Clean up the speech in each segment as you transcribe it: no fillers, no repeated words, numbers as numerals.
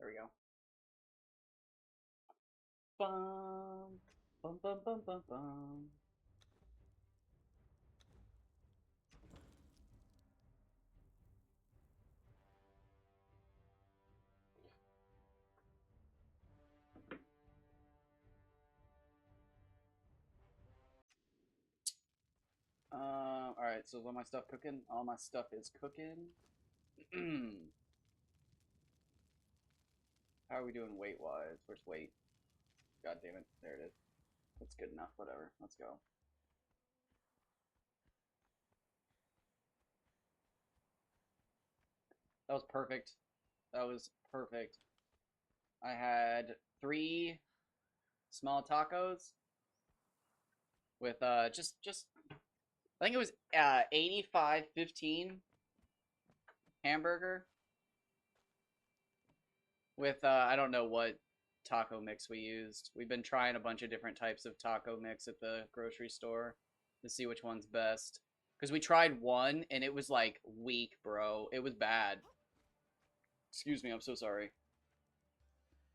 There we go. Bum, bum, bum, bum, bum, bum. Alright, so is all my stuff cooking? All my stuff is cooking. How are we doing weight-wise? Where's weight? God damn it. There it is. That's good enough. Whatever. Let's go. That was perfect. That was perfect. I had 3 small tacos with just I think it was 85-15 hamburger with I don't know what taco mix we used. We've been trying a bunch of different types of taco mix at the grocery store to see which one's best. Because we tried one and it was like weak, bro. It was bad. Excuse me, I'm so sorry.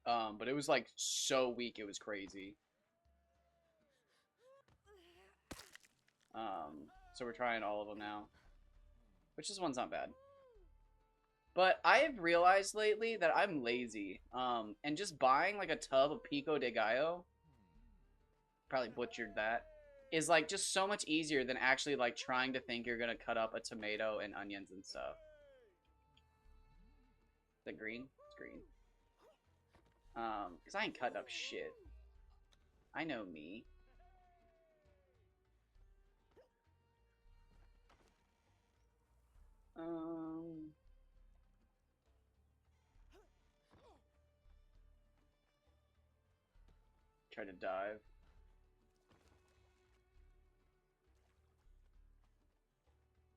But it was like so weak, it was crazy. So we're trying all of them now. Which this one's not bad. But I have realized lately that I'm lazy. And just buying like a tub of pico de gallo, probably butchered that, is like just so much easier than actually like trying to think you're gonna cut up a tomato and onions and stuff. Is it green? It's green. Because I ain't cutting up shit. I know me. Um, Try to dive.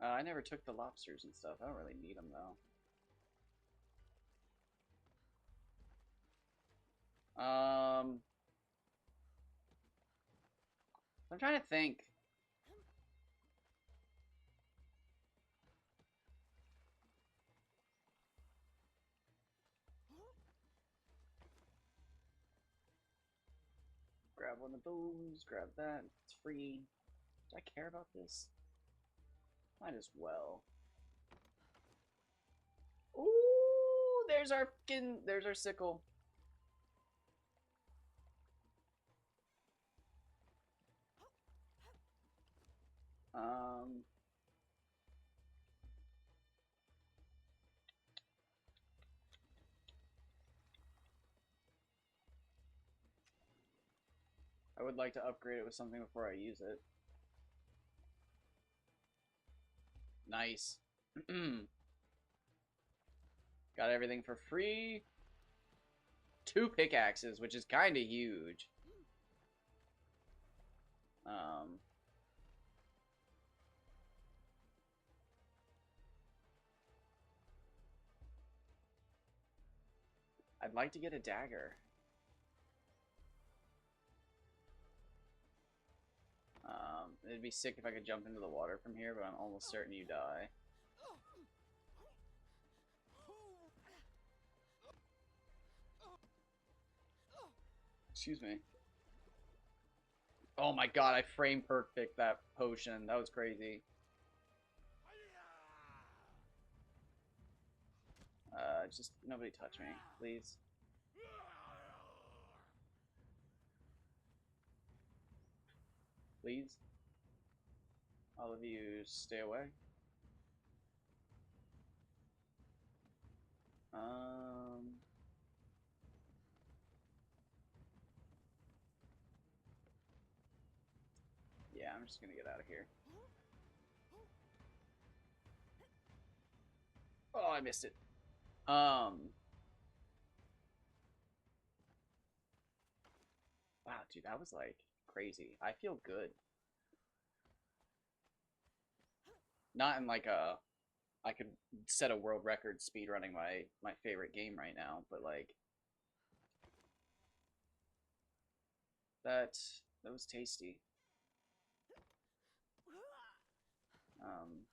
I never took the lobsters and stuff. I don't really need them though. I'm trying to think. Grab one of those. Grab that. It's free. Do I care about this? Might as well. Ooh, there's our sickle. Um, I would like to upgrade it with something before I use it. Nice. Got everything for free. 2 pickaxes, which is kind of huge. Um, I'd like to get a dagger. It'd be sick if I could jump into the water from here, but I'm almost certain you die. Excuse me. Oh my god, I frame perfect that potion. That was crazy. Just nobody touch me, please. Please. All of you stay away. Yeah, I'm just gonna get out of here. Oh, I missed it. Wow, dude, that was like crazy. I feel good. Not in like a I could set a world record speed running my favorite game right now, but like that that was tasty. Um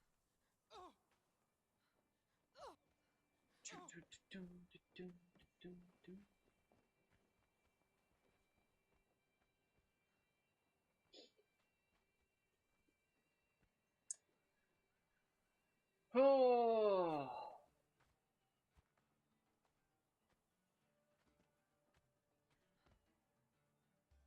Oh.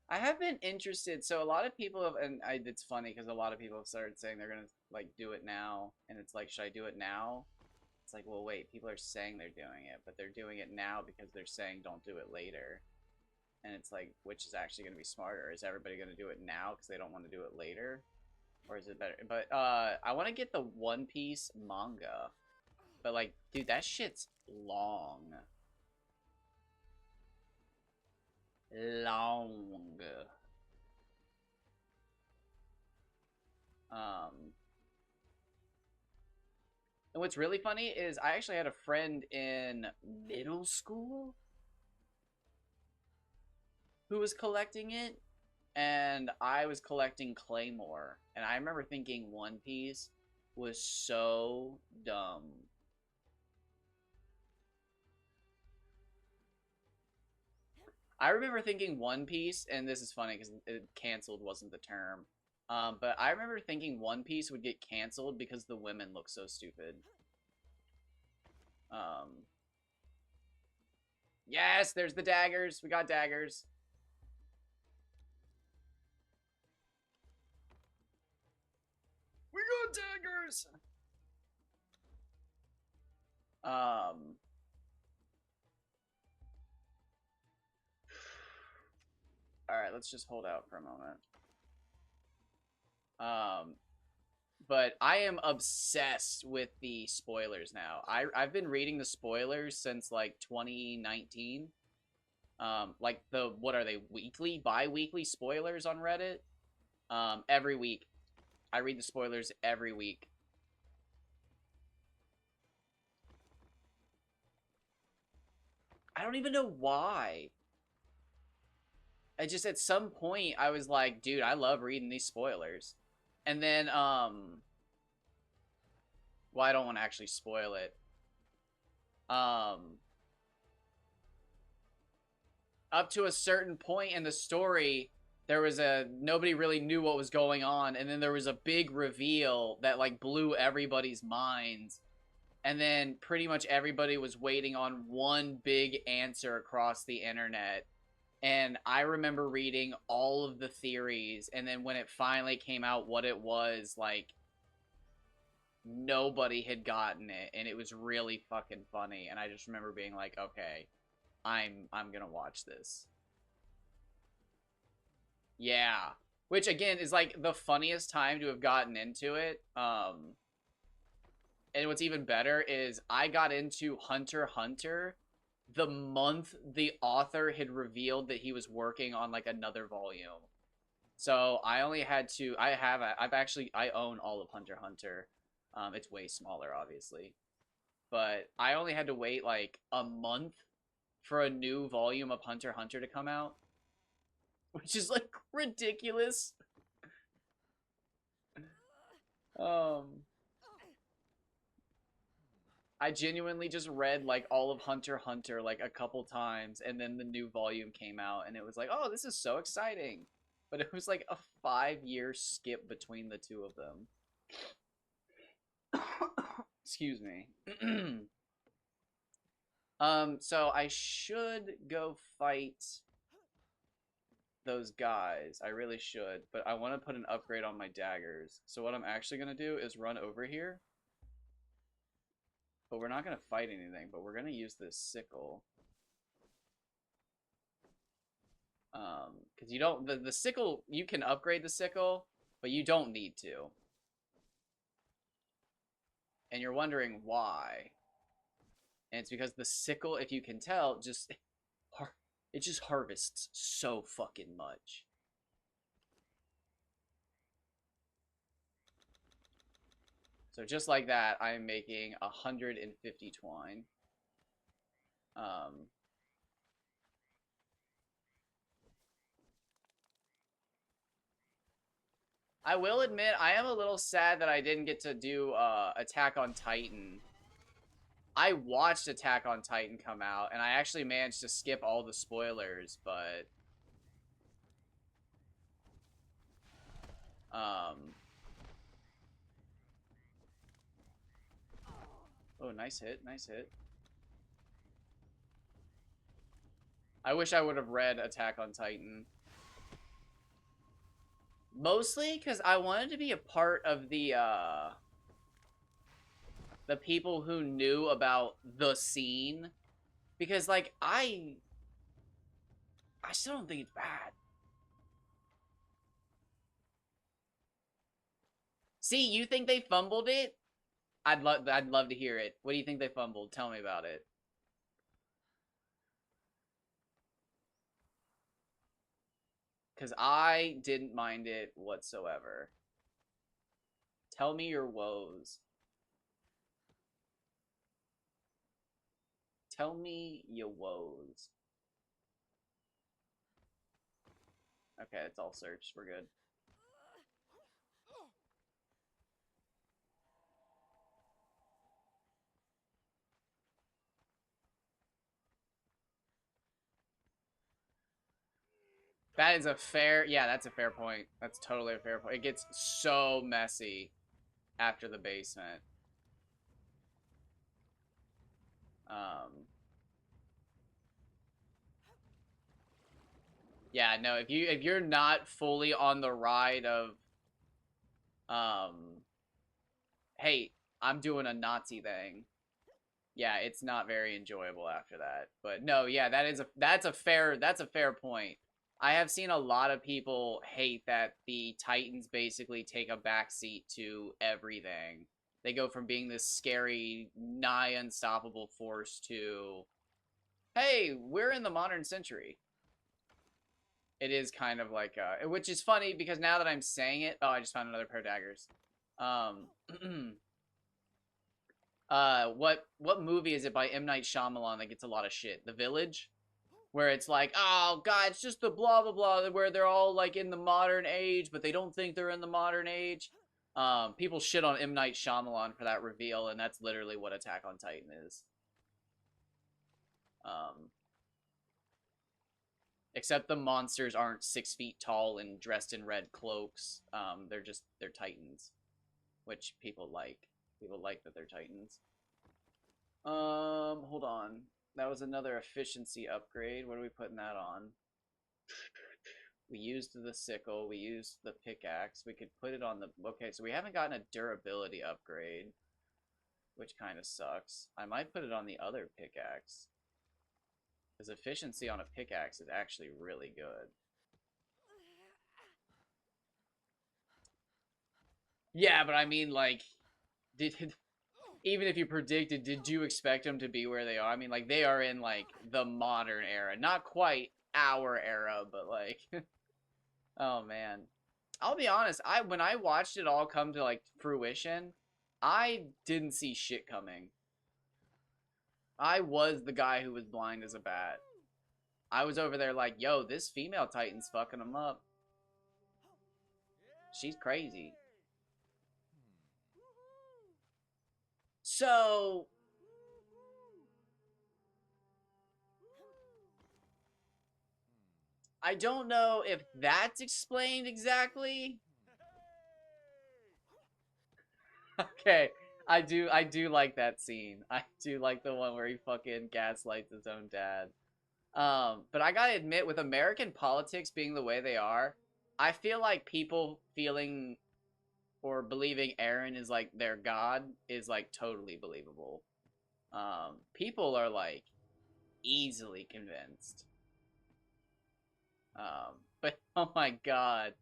I have been interested. So a lot of people have, and it's funny because a lot of people have started saying they're gonna like do it now, and it's like, should I do it now? It's like, well, wait, people are saying they're doing it, but they're doing it now because they're saying don't do it later. And it's like, which is actually gonna be smarter? Is everybody gonna do it now because they don't want to do it later, or is it better? But I want to get the One Piece manga, but like, dude, that shit's long. Long. Um, and what's really funny is I actually had a friend in middle school who was collecting it, and I was collecting Claymore, and I remember thinking One Piece was so dumb. I remember thinking One Piece, and this is funny because canceled wasn't the term. But I remember thinking One Piece would get canceled because the women look so stupid. Um, yes, there's the daggers. We got daggers. We got daggers. Um, all right, let's just hold out for a moment. But I am obsessed with the spoilers now. I've been reading the spoilers since like 2019. Like the what are they, weekly, bi-weekly spoilers on Reddit? Every week. I read the spoilers every week. I don't even know why. I just at some point I was like, dude, I love reading these spoilers. And then well, I don't want to actually spoil it. Up to a certain point in the story, there was nobody really knew what was going on, and then there was a big reveal that like blew everybody's minds. And then pretty much everybody was waiting on one big answer across the internet. And I remember reading all of the theories, and then when it finally came out what it was, like nobody had gotten it, and it was really fucking funny. And I just remember being like, okay, I'm gonna watch this. Yeah. Which again is like the funniest time to have gotten into it. And what's even better is I got into Hunter x Hunter the month the author had revealed that he was working on like another volume. So I only had to I own all of Hunter x Hunter. It's way smaller obviously. But I only had to wait like a month for a new volume of Hunter x Hunter to come out, which is like ridiculous. Um I genuinely just read like all of Hunter x Hunter like a couple times, and then the new volume came out, and it was like, oh, this is so exciting. But it was like a 5-year skip between the two of them. Excuse me. So I should go fight those guys. I really should, but I want to put an upgrade on my daggers. So what I'm actually gonna do is run over here. But we're not going to fight anything, but we're going to use this sickle. Because you don't, the sickle, you can upgrade the sickle, but you don't need to. And you're wondering why. And it's because the sickle, if you can tell, it just harvests so fucking much. So just like that, I am making 150 twine. I will admit, I am a little sad that I didn't get to do Attack on Titan. I watched Attack on Titan come out, and I actually managed to skip all the spoilers, but Oh, nice hit, nice hit. I wish I would have read Attack on Titan. Mostly because I wanted to be a part of the people who knew about the scene. Because, like, I still don't think it's bad. See, you think they fumbled it? I'd love to hear it. What do you think they fumbled? Tell me about it. Because I didn't mind it whatsoever. Tell me your woes. Tell me your woes. Okay, it's all searched. We're good. That is a fair... Yeah, that's a fair point. That's totally a fair point. It gets so messy after the basement. Yeah, no, if you're not fully on the ride of hey, I'm doing a Nazi thing. Yeah, it's not very enjoyable after that. But no, yeah, that's a fair point. I have seen a lot of people hate that the Titans basically take a backseat to everything. They go from being this scary, nigh unstoppable force to, hey, we're in the modern century. It is kind of like, which is funny because now that I'm saying it, oh, I just found another pair of daggers. What movie is it by M. Night Shyamalan that gets a lot of shit? The Village? Where it's like, oh, God, it's just the blah, blah, blah, where they're all, like, in the modern age, but they don't think they're in the modern age. People shit on M. Night Shyamalan for that reveal, and that's literally what Attack on Titan is. Except the monsters aren't 6 feet tall and dressed in red cloaks. They're Titans, which people like. People like that they're Titans. Hold on. That was another efficiency upgrade. What are we putting that on? We used the sickle. We used the pickaxe. We could put it on the... Okay, so we haven't gotten a durability upgrade, which kind of sucks. I might put it on the other pickaxe, because efficiency on a pickaxe is actually really good. Yeah, but I mean, like, even if you predicted, did you expect them to be where they are? I mean, like, they are in, like, the modern era. Not quite our era, but, like... Oh, man. I'll be honest, when I watched it all come to, like, fruition, I didn't see shit coming. I was the guy who was blind as a bat. I was over there like, yo, this female Titan's fucking them up. She's crazy. So... I don't know if that's explained exactly. Okay, I do like that scene. I do like the one where he fucking gaslights his own dad. But I gotta admit, with American politics being the way they are, I feel like people feeling or believing Eren is like their god is like totally believable. People are like easily convinced. But oh my god.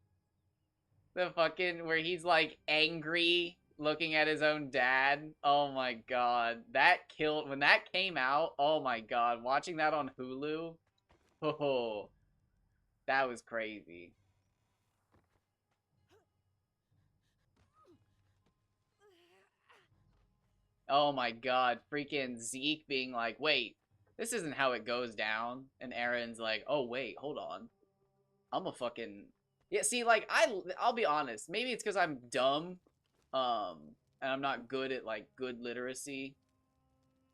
The fucking, where he's like angry looking at his own dad. Oh my god. That killed, when that came out, oh my god. Watching that on Hulu, oh, that was crazy. Oh my god. Freaking Zeke being like, wait, this isn't how it goes down. And Eren's like, oh wait, hold on. I'm a fucking... Yeah, see, like, I'll be honest. Maybe it's because I'm dumb, and I'm not good at, like, good literacy.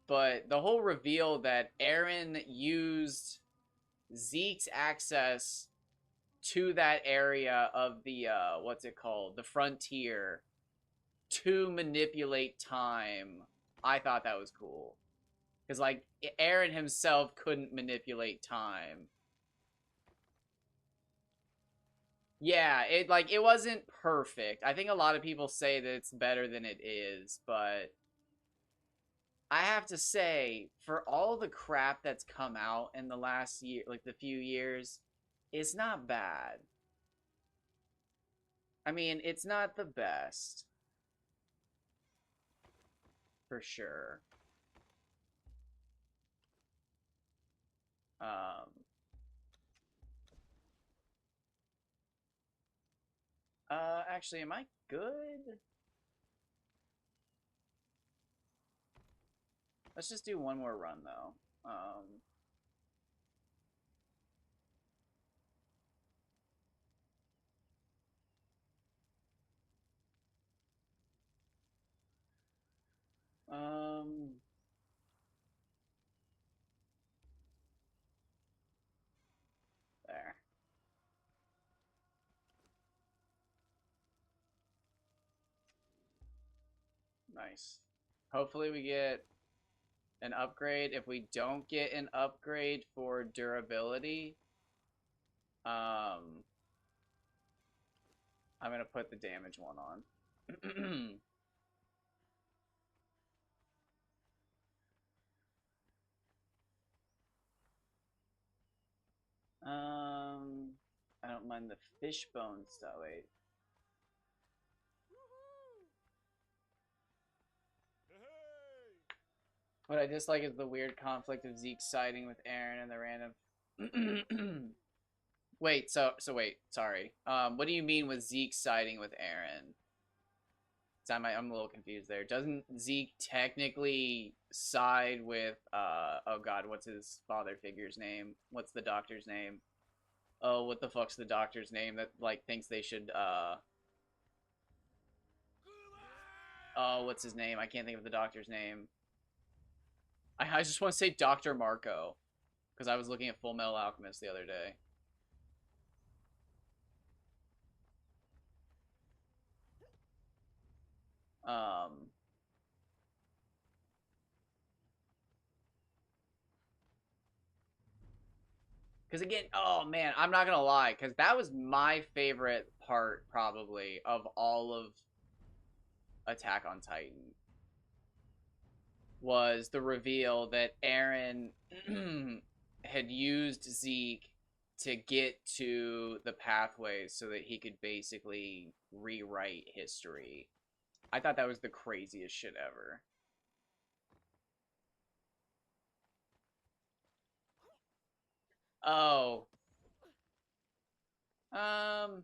But the whole reveal that Eren used Zeke's access to that area of the, what's it called? The frontier to manipulate time. I thought that was cool. Because, like, Aaron himself couldn't manipulate time. Yeah, it wasn't perfect. I think a lot of people say that it's better than it is, but I have to say, for all the crap that's come out in the last year, like the few years, it's not bad. I mean, it's not the best, for sure. Um, actually, am I good? Let's just do one more run, though. Um, there. Nice. Hopefully we get an upgrade. If we don't get an upgrade for durability, I'm gonna put the damage one on. I don't mind the fishbone stuff. Wait. What I dislike is the weird conflict of Zeke siding with Aaron and the random. Wait, wait, sorry. What do you mean with Zeke siding with Aaron? I'm a little confused there. Doesn't Zeke technically side with oh god, what's his father figure's name? What's the doctor's name? Oh, what the fuck's the doctor's name that like thinks they should oh, what's his name? I can't think of the doctor's name. I just want to say Dr. Marco because I was looking at Full Metal Alchemist the other day. Um Because again, oh man, I'm not gonna lie, because that was my favorite part probably of all of Attack on Titan was the reveal that Aaron had used Zeke to get to the pathways so that he could basically rewrite history. I thought that was the craziest shit ever. Oh. Um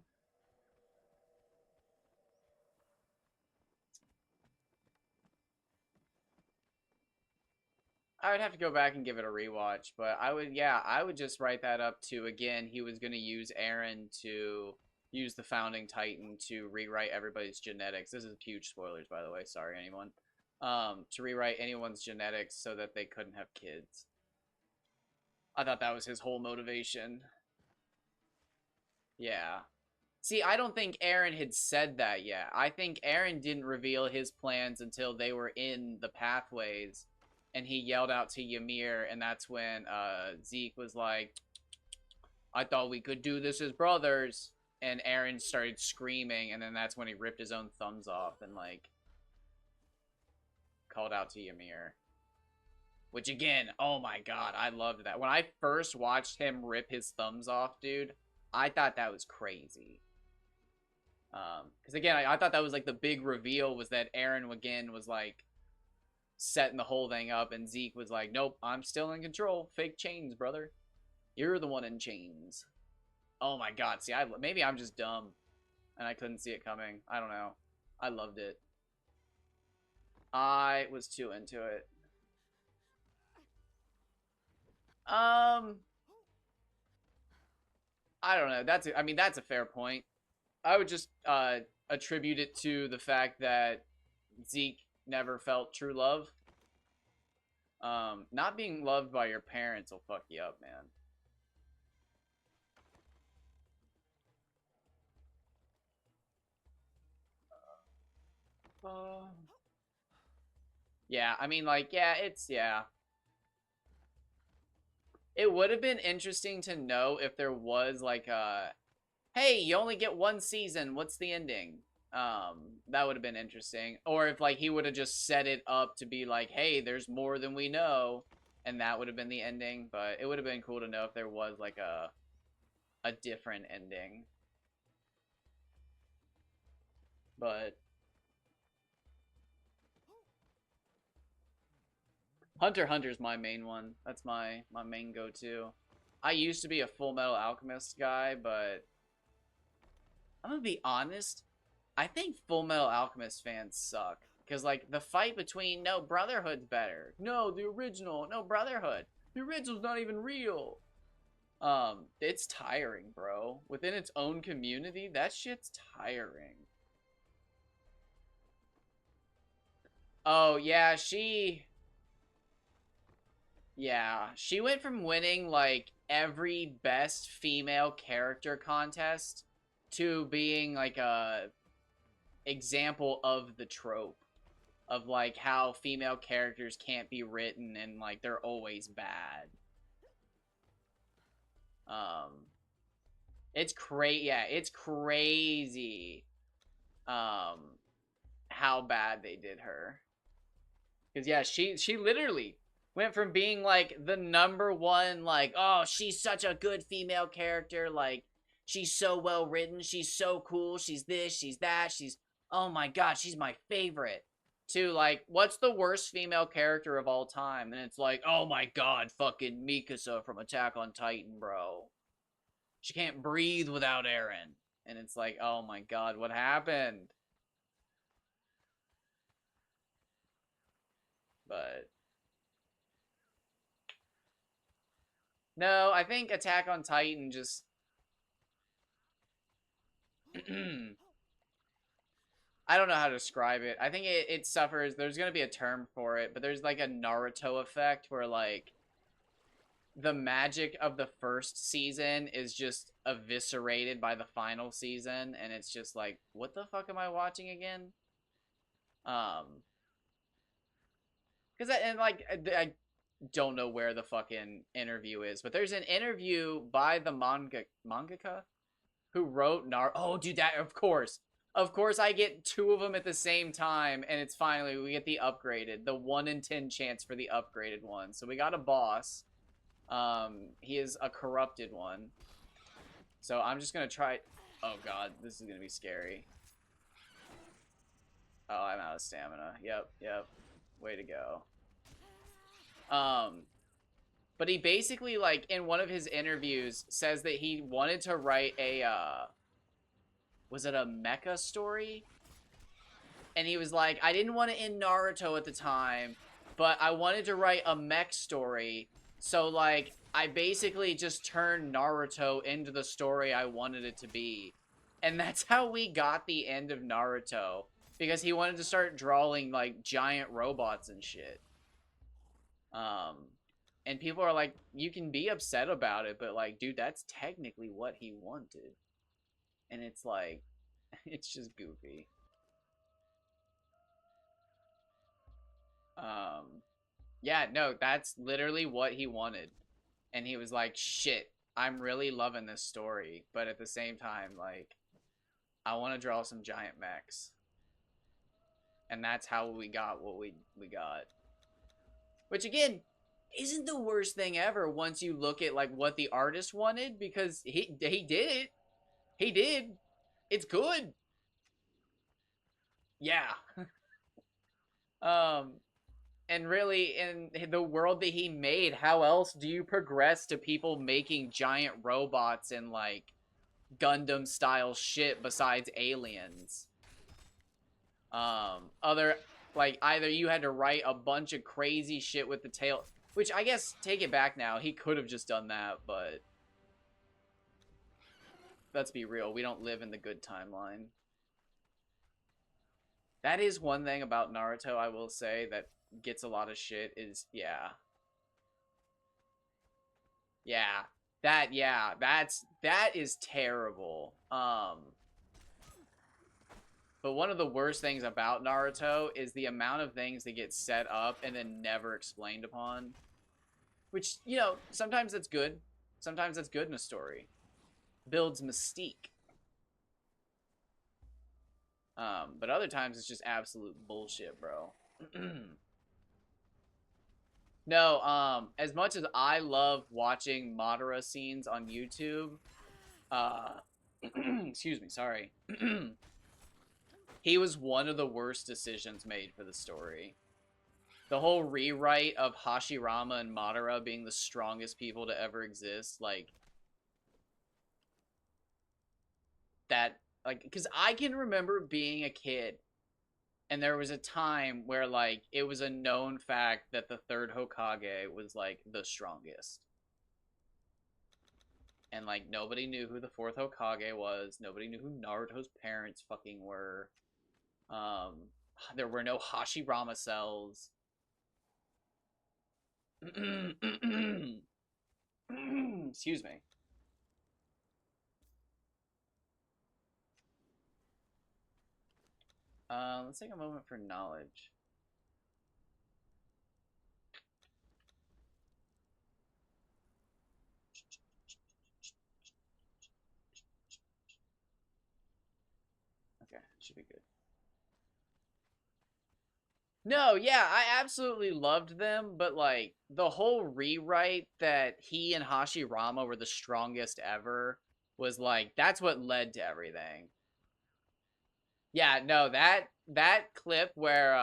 I would have to go back and give it a rewatch, but I would just write that up to, again, he was going to use Aaron to use the founding Titan to rewrite everybody's genetics. This is huge spoilers, by the way. Sorry, anyone. To rewrite anyone's genetics so that they couldn't have kids. I thought that was his whole motivation. Yeah. See, I don't think Aaron had said that yet. I think Aaron didn't reveal his plans until they were in the pathways and he yelled out to Ymir, and that's when Zeke was like, I thought we could do this as brothers. And Aaron started screaming, and then that's when he ripped his own thumbs off and, like, called out to Ymir. Which, again, oh my god, I loved that. When I first watched him rip his thumbs off, dude, I thought that was crazy. Because, again, I thought that was, like, the big reveal was that Aaron, again, was, like, setting the whole thing up, and Zeke was like, nope, I'm still in control. Fake chains, brother. You're the one in chains. Oh my god, see, maybe I'm just dumb, and I couldn't see it coming. I don't know. I loved it. I was too into it. Um, I don't know. I mean, that's a fair point. I would just attribute it to the fact that Zeke never felt true love. Not being loved by your parents will fuck you up, man. Uh, Yeah, I mean, like, yeah, yeah. It would have been interesting to know if there was like a, hey, you only get one season. What's the ending? That would have been interesting. Or if like he would have just set it up to be like, hey, there's more than we know, and that would have been the ending. But it would have been cool to know if there was like a different ending. But Hunter x Hunter's my main one. That's my main go-to. I used to be a Full Metal Alchemist guy, but I'm gonna be honest. I think Full Metal Alchemist fans suck. Because, like, the fight between, no, Brotherhood's better. No, the original. No, Brotherhood. The original's not even real. It's tiring, bro. Within its own community, that shit's tiring. Oh, yeah, she went from winning, like, every best female character contest to being, like, a example of the trope of like how female characters can't be written and like they're always bad. Um it's crazy. Yeah, it's crazy um how bad they did her. Cuz yeah, she literally went from being like the number one like, oh, she's such a good female character, like she's so well written, she's so cool, she's this, she's that, she's, oh my god, she's my favorite, to like, what's the worst female character of all time? And it's like, oh my god, fucking Mikasa from Attack on Titan, bro. She can't breathe without Eren. And it's like, oh my god, what happened? But no, I think Attack on Titan just I don't know how to describe it. I think it suffers. There's going to be a term for it, but there's like a Naruto effect where like the magic of the first season is just eviscerated by the final season, and it's just like, what the fuck am I watching again? Um, because and like I don't know where the fucking interview is, but there's an interview by the mangaka who wrote Nar. Oh, dude, that of course, I get two of them at the same time, and it's finally we get the upgraded, the 1 in 10 chance for the upgraded one. So we got a boss. He is a corrupted one. So I'm just gonna try. Oh god, this is gonna be scary. Oh, I'm out of stamina. Yep. Way to go. Um, but he basically, like, in one of his interviews says that he wanted to write a was it a mecha story? And he was like, I didn't want to end Naruto at the time, but I wanted to write a mech story. So, like, I basically just turned Naruto into the story I wanted it to be. And that's how we got the end of Naruto. Because he wanted to start drawing, like, giant robots and shit. And people are like, you can be upset about it, but, like, dude, that's technically what he wanted. And it's like, it's just goofy. Um, yeah, no, that's literally what he wanted. And he was like, shit, I'm really loving this story. But at the same time, like, I want to draw some giant mechs. And that's how we got what we got. Which, again, isn't the worst thing ever once you look at, like, what the artist wanted. Because he did it. He did. It's good. Yeah. um, and really, in the world that he made, how else do you progress to people making giant robots and like Gundam style shit besides aliens? Other, like, either you had to write a bunch of crazy shit with the tail, which I guess, take it back now, he could have just done that, but let's be real, we don't live in the good timeline. That is one thing about Naruto I will say that gets a lot of shit is, yeah, that is terrible. But one of the worst things about Naruto is the amount of things that get set up and then never explained upon. Which, you know, sometimes that's good. Sometimes that's good in a story. Builds mystique. But other times it's just absolute bullshit, bro. No, as much as I love watching Madara scenes on YouTube, excuse me, sorry. He was one of the worst decisions made for the story. The whole rewrite of Hashirama and Madara being the strongest people to ever exist, like, that, like, because I can remember being a kid, and there was a time where, like, it was a known fact that the third Hokage was, like, the strongest. And, like, nobody knew who the fourth Hokage was. Nobody knew who Naruto's parents fucking were. There were no Hashirama cells. Excuse me. Let's take a moment for knowledge. Okay, should be good. No, yeah, I absolutely loved them, but like the whole rewrite that he and Hashirama were the strongest ever was like that's what led to everything. Yeah, no, that clip where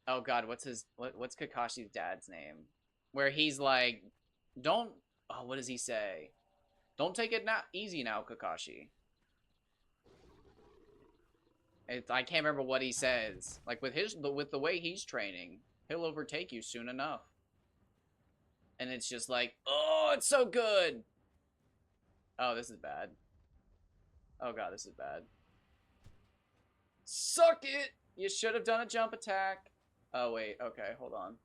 oh god, what's Kakashi's dad's name? Where he's like, don't, oh, what does he say? Don't take it easy now, Kakashi. I can't remember what he says. Like with the way he's training, he'll overtake you soon enough. And it's just like, oh, it's so good. Oh, this is bad. Oh god, this is bad. Suck it! You should have done a jump attack. Oh wait, okay, hold on.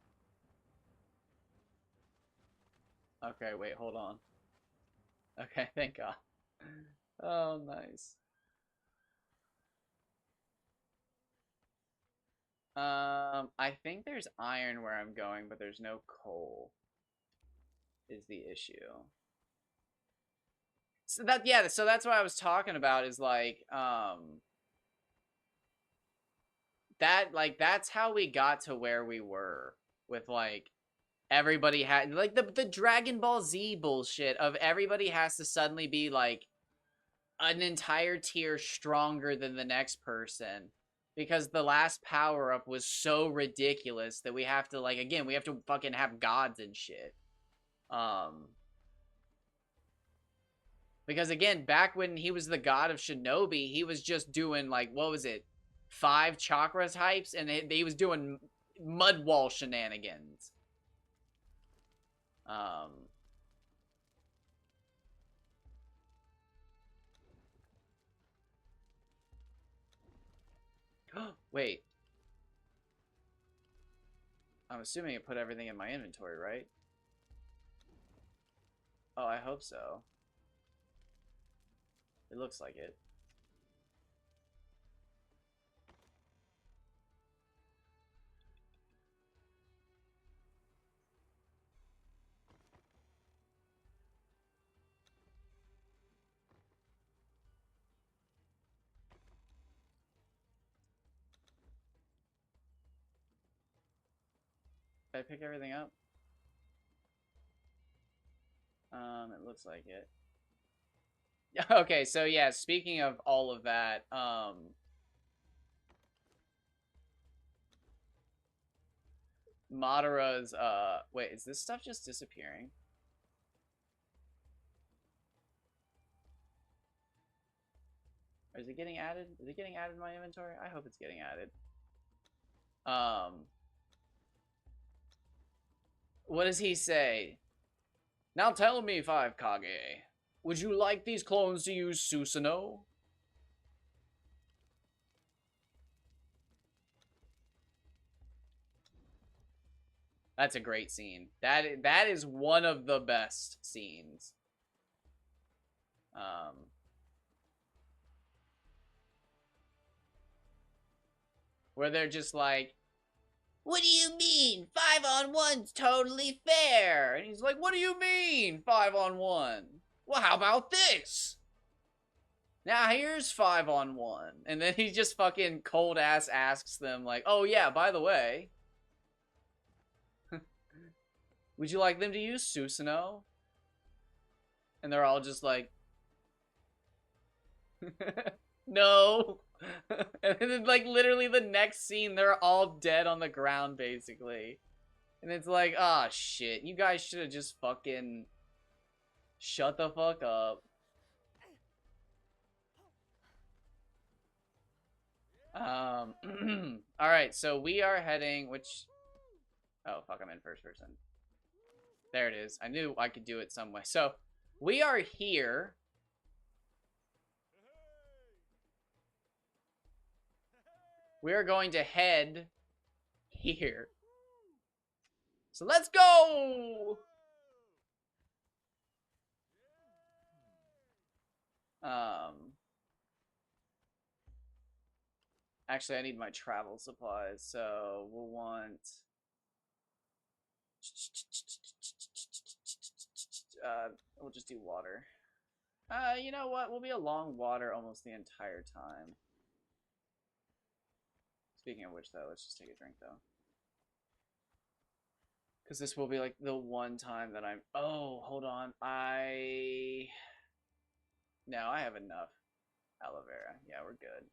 Okay, wait, hold on. Okay, thank god. Oh, nice. I think there's iron where I'm going, but there's no coal. Is the issue. So so that's what I was talking about is like, that's how we got to where we were with like everybody had like the Dragon Ball Z bullshit of everybody has to suddenly be like an entire tier stronger than the next person because the last power up was so ridiculous that we have to like again we have to fucking have gods and shit. Because again, back when he was the god of Shinobi, he was just doing like what was it, 5 chakra types, and he was doing mud wall shenanigans. Wait. I'm assuming it put everything in my inventory, right? Oh, I hope so. It looks like it. Did I pick everything up? It looks like it. Okay, so yeah, speaking of all of that, Madara's, wait, is this stuff just disappearing? Or is it getting added? Is it getting added in my inventory? I hope it's getting added. What does he say? Now tell me, 5 Kage, would you like these clones to use Susanoo? That's a great scene. That is one of the best scenes. where they're just like, what do you mean? 5-on-1's totally fair. And he's like, what do you mean 5-on-1? Well, how about this? Now here's 5-on-1. And then he just fucking cold ass asks them like, oh yeah, by the way, would you like them to use Susanoo? And they're all just like, no. And then like literally the next scene, they're all dead on the ground basically. And it's like, ah, shit. You guys should have just fucking shut the fuck up. Alright, so we are heading, oh, fuck, I'm in first person. There it is. I knew I could do it some way. So, we are here. We are going to head here. So let's go! Actually, I need my travel supplies, so we'll want... we'll just do water. You know what? We'll be along water almost the entire time. Speaking of which, though, let's just take a drink, though. Because this will be, like, the one time that I'm... Oh, hold on. No, I have enough aloe vera. Yeah, we're good.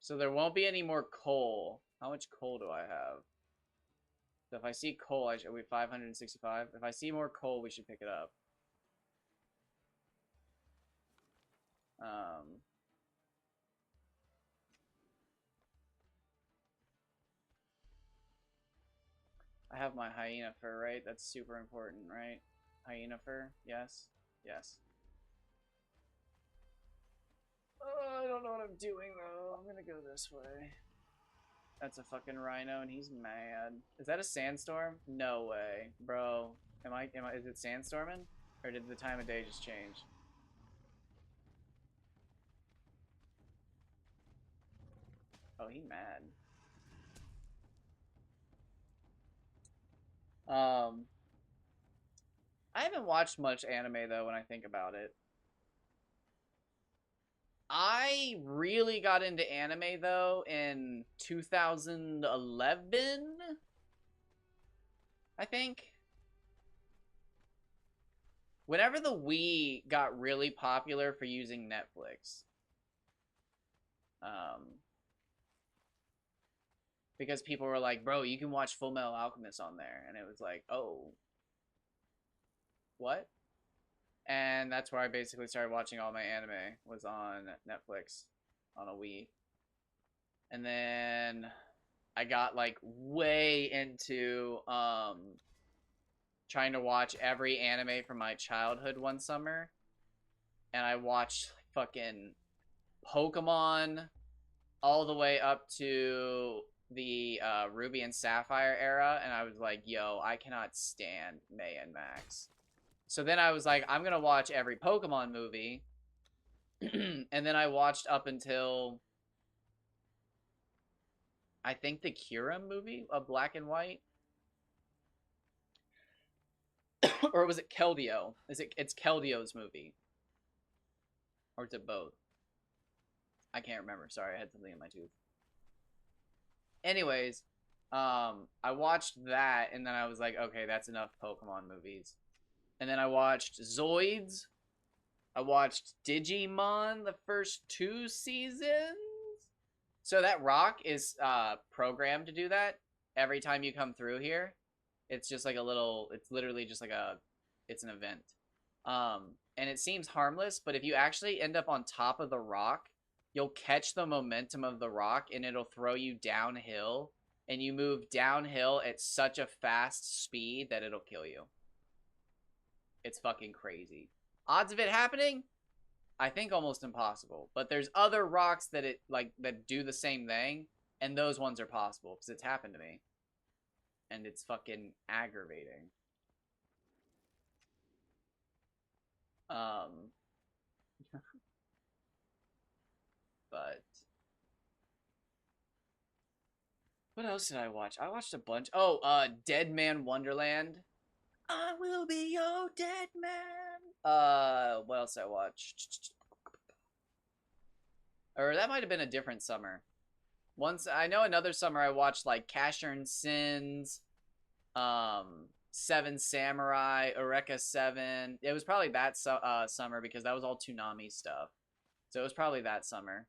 So there won't be any more coal. How much coal do I have? So if I see coal, are we 565? If I see more coal, we should pick it up. I have my hyena fur, right? That's super important, right? Hyena fur? Yes? Yes. Oh, I don't know what I'm doing, though. I'm gonna go this way. That's a fucking rhino, and he's mad. Is that a sandstorm? No way. Bro, is it sandstorming? Or did the time of day just change? Oh, he mad. I haven't watched much anime, though, when I think about it. I really got into anime, though, in 2011, I think. Whenever the Wii got really popular for using Netflix. Because people were like, bro, you can watch Full Metal Alchemist on there. And it was like, oh. What? And that's where I basically started watching all my anime, was on Netflix, on a Wii. And then I got, like, way into, trying to watch every anime from my childhood one summer. And I watched fucking Pokemon all the way up to the Ruby and Sapphire era, and I was like, yo, I cannot stand May and Max. So then I was like, I'm gonna watch every Pokemon movie. And then I watched up until I think the Kira movie of Black and White. Or was it Keldeo? It's Keldeo's movie. Or is it both? I can't remember. Sorry, I had something in my tooth. Anyways, I watched that, and then I was like, okay, that's enough Pokemon movies. And then I watched Zoids. I watched Digimon the first 2 seasons. So that rock is programmed to do that every time you come through here. It's just like a little, it's literally just like it's an event. And it seems harmless, but if you actually end up on top of the rock, you'll catch the momentum of the rock and it'll throw you downhill, and you move downhill at such a fast speed that it'll kill you. It's fucking crazy. Odds of it happening? I think almost impossible. But there's other rocks that that do the same thing, and those ones are possible because it's happened to me. And it's fucking aggravating. Um, but what else did I watch? I watched a bunch. Oh, Dead Man Wonderland. I will be your dead man. What else I watched? Or that might have been a different summer. Once I know another summer I watched like Casher and Sins, Seven Samurai, Eureka 7. It was probably that summer because that was all Toonami stuff. So it was probably that summer.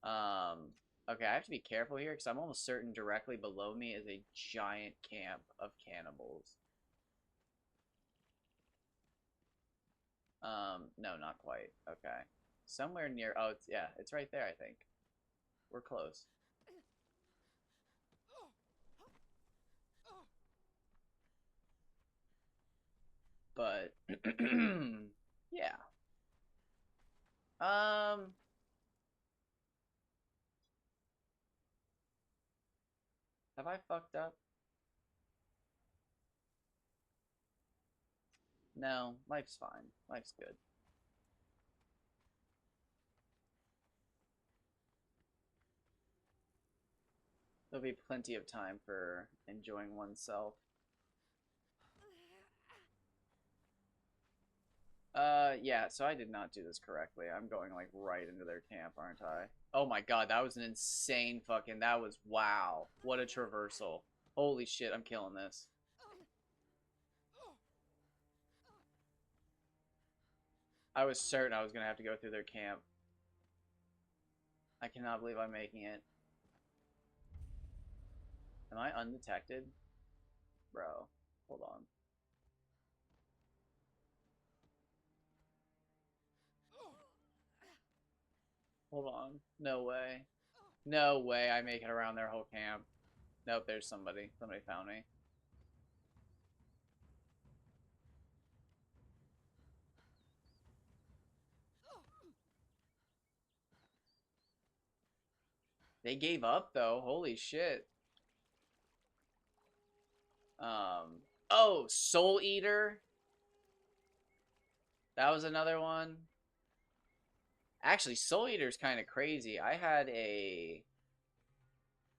Okay, I have to be careful here because I'm almost certain directly below me is a giant camp of cannibals. No, not quite. Okay. Somewhere near, oh, it's right there, I think. We're close. But, yeah. Have I fucked up? No, life's fine. Life's good. There'll be plenty of time for enjoying oneself. Yeah, so I did not do this correctly. I'm going, like, right into their camp, aren't I? Oh my god, that was an insane fucking... That was... Wow. What a traversal. Holy shit, I'm killing this. I was certain I was gonna have to go through their camp. I cannot believe I'm making it. Am I undetected? Bro, hold on. Hold on. No way. No way I make it around their whole camp. Nope, there's somebody. Somebody found me. They gave up, though. Holy shit. Oh, Soul Eater. That was another one. Actually, Soul Eater's kind of crazy. I had a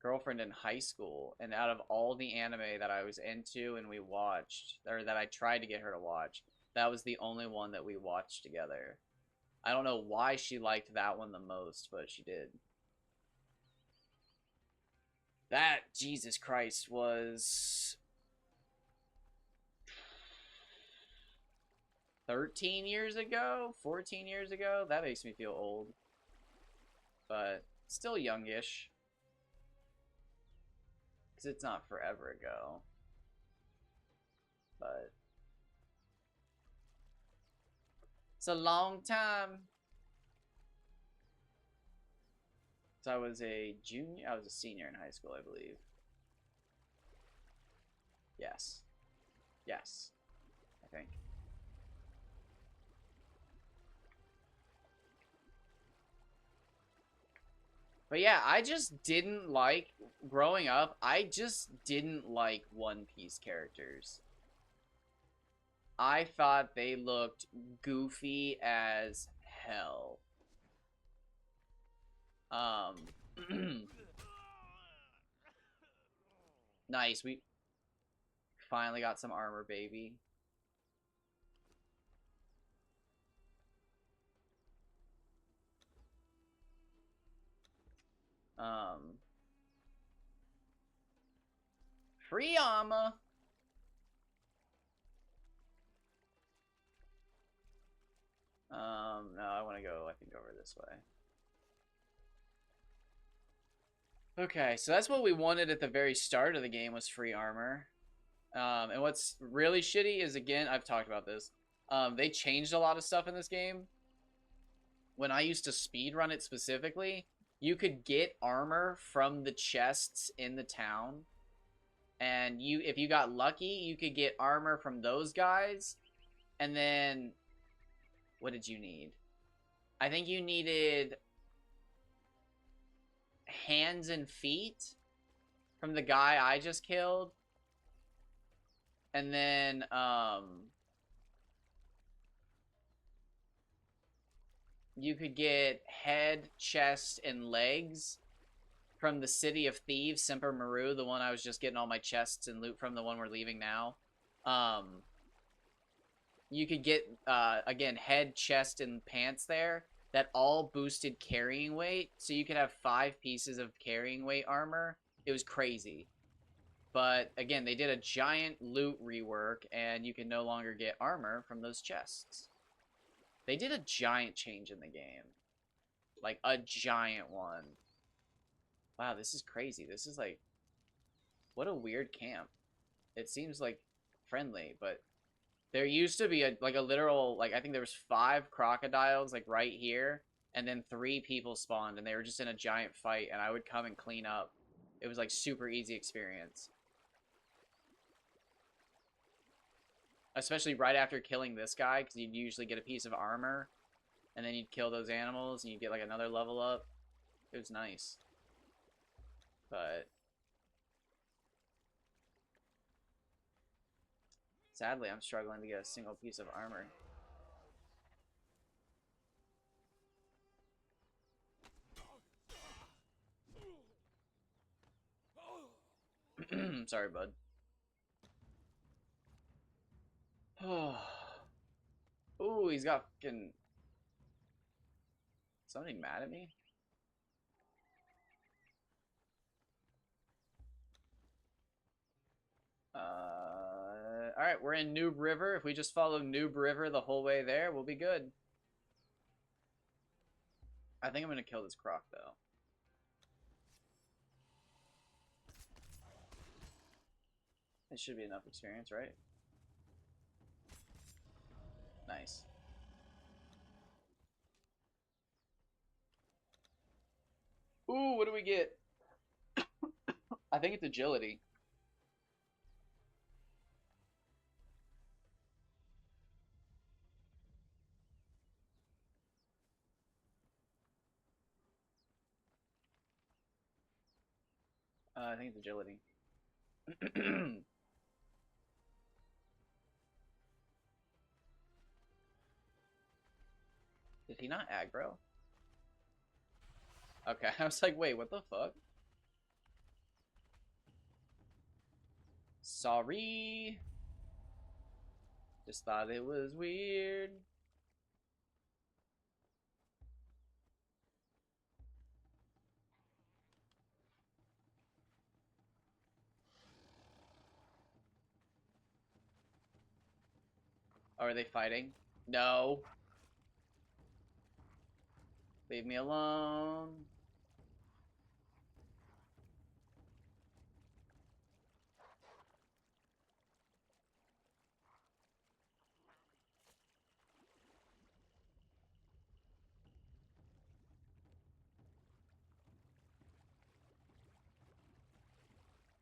girlfriend in high school, and out of all the anime that I was into and we watched, or that I tried to get her to watch, that was the only one that we watched together. I don't know why she liked that one the most, but she did. That, Jesus Christ, was 13 years ago? 14 years ago? That makes me feel old. But still youngish. Because it's not forever ago. But it's a long time. So I was a senior in high school, I believe. Yes. Yes. I think. But yeah, I just didn't like, growing up, I just didn't like One Piece characters. I thought they looked goofy as hell. Nice, we finally got some armor, baby. Free armor. No, I want to go, I think, over this way. Okay, so that's what we wanted at the very start of the game, was free armor. And what's really shitty is, again, I've talked about this. They changed a lot of stuff in this game. When I used to speedrun it specifically, you could get armor from the chests in the town. And if you got lucky, you could get armor from those guys. And then, what did you need? I think you needed hands and feet from the guy I just killed. And then, you could get head, chest, and legs from the City of Thieves, Semper Maru, the one I was just getting all my chests and loot from, the one we're leaving now. You could get, again, head, chest, and pants there that all boosted carrying weight. So you could have 5 pieces of carrying weight armor. It was crazy. But, again, they did a giant loot rework, and you can no longer get armor from those chests. They did a giant change in the game. Like, a giant one. Wow, this is crazy. This is like... What a weird camp. It seems like friendly, but... There used to be a literal, like, I think there was 5 crocodiles, like, right here, and then 3 people spawned, and they were just in a giant fight, and I would come and clean up. It was, like, super easy experience. Especially right after killing this guy, because you'd usually get a piece of armor, and then you'd kill those animals, and you'd get, like, another level up. It was nice. But... sadly, I'm struggling to get a single piece of armor. Sorry, bud. Ooh, he's got fucking... somebody mad at me? Alright, we're in Noob River. If we just follow Noob River the whole way there, we'll be good. I think I'm gonna kill this croc, though. It should be enough experience, right? Nice. Ooh, what do we get? I think it's agility. I think it's agility. Did he not aggro? Okay, I was like, wait, what the fuck? Sorry. Just thought it was weird. Oh, are they fighting? No. Leave me alone.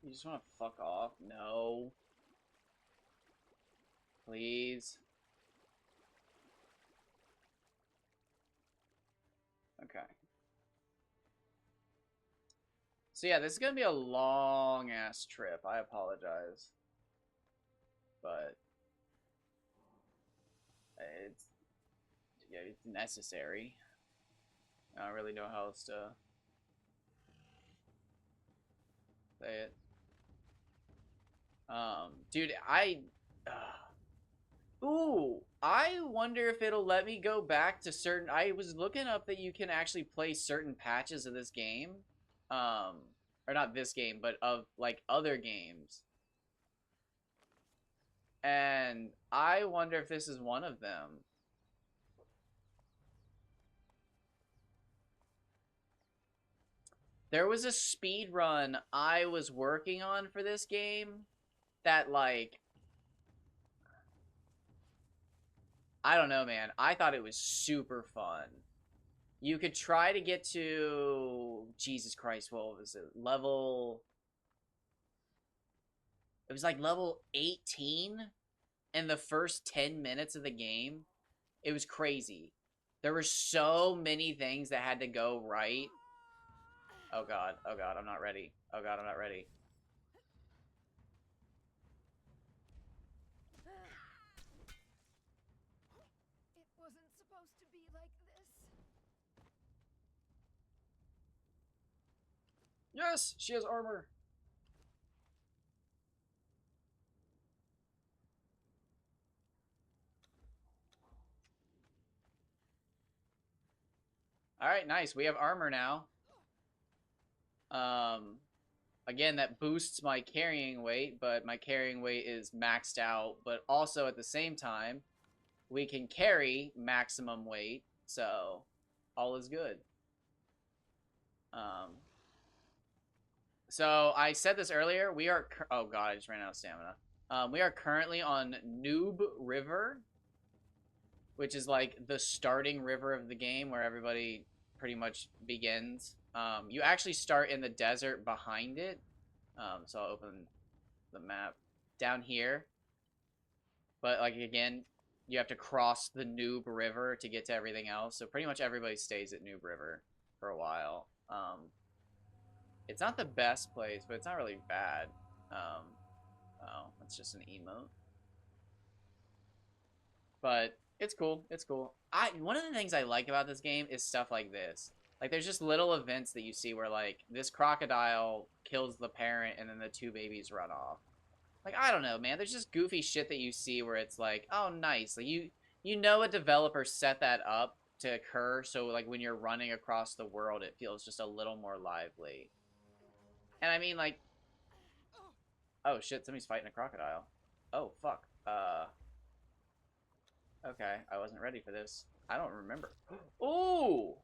You just want to fuck off? No. Please. Okay. So yeah, this is gonna be a long ass trip. I apologize. But it's, yeah, it's necessary. I don't really know how else to say it. Dude, ooh, I wonder if it'll let me go back to certain... I was looking up that you can actually play certain patches of this game. Or not this game, but of, like, other games. And I wonder if this is one of them. There was a speed run I was working on for this game that, like... I don't know, man. I thought it was super fun. You could try to get to... Jesus Christ, what was it? Level... It was like level 18 in the first 10 minutes of the game. It was crazy. There were so many things that had to go right. Oh god, I'm not ready. Oh god, I'm not ready. It wasn't supposed to be like this. Yes, she has armor. All right, nice. We have armor now. Um, again, that boosts my carrying weight, but my carrying weight is maxed out. But also at the same time, we can carry maximum weight, so all is good. Um, so I said this earlier. We are. Oh god, I just ran out of stamina. We are currently on Noob River, which is like the starting river of the game where everybody pretty much begins. You actually start in the desert behind it. So I'll open the map down here. But like again, you have to cross the Noob River to get to everything else. So pretty much everybody stays at Noob River for a while. It's not the best place, but it's not really bad. Oh, that's just an emote. But it's cool. It's cool. One of the things I like about this game is stuff like this. Like there's just little events that you see where like this crocodile kills the parent and then the two babies run off. Like I don't know, man. There's just goofy shit that you see where it's like, oh, nice. Like you know a developer set that up to occur, so like when you're running across the world, it feels just a little more lively. And I mean, like, oh shit, somebody's fighting a crocodile. Oh fuck. Okay, I wasn't ready for this. I don't remember. Ooh.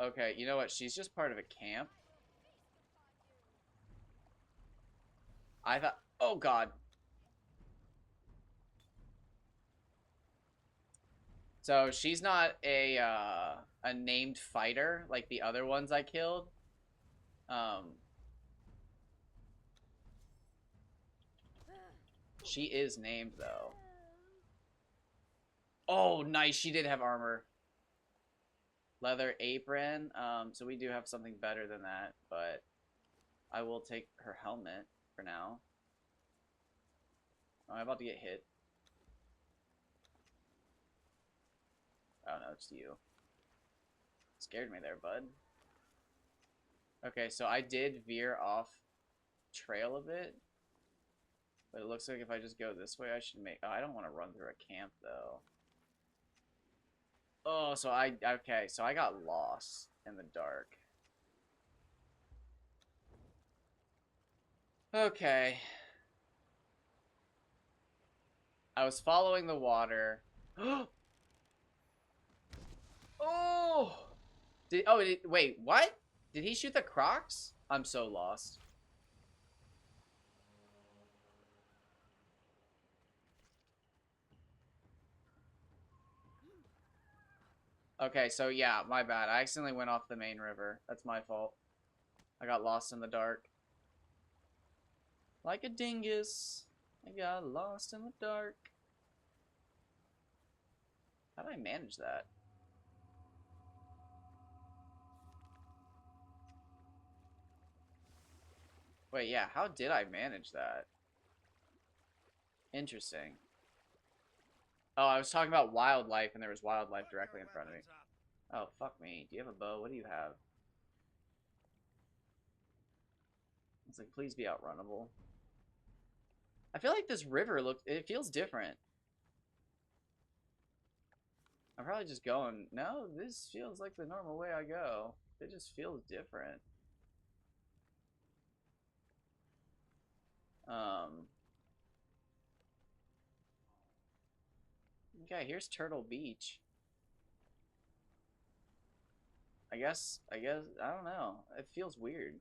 Okay, you know what? She's just part of a camp. I thought, oh god. So she's not a named fighter like the other ones I killed. She is named though. Oh, nice. She did have armor. Leather apron. So we do have something better than that, but I will take her helmet for now. Oh, I'm about to get hit. Oh no, it's you. Scared me there, bud. Okay, so I did veer off trail a bit. But it looks like if I just go this way, I should make... Oh, I don't want to run through a camp, though. Oh, so I... Okay, so I got lost in the dark. Okay. I was following the water. Oh! Wait, what? Did he shoot the crocs? I'm so lost. Okay, so yeah, my bad. I accidentally went off the main river. That's my fault. I got lost in the dark. Like a dingus. I got lost in the dark. How did I manage that? Wait, yeah, how did I manage that? Interesting. Oh, I was talking about wildlife, and there was wildlife directly in front of me. Oh, fuck me. Do you have a bow? What do you have? It's like, please be outrunnable. I feel like this river it feels different. I'm probably just going, no, this feels like the normal way I go. It just feels different. Okay, here's Turtle Beach. I guess, I don't know. It feels weird.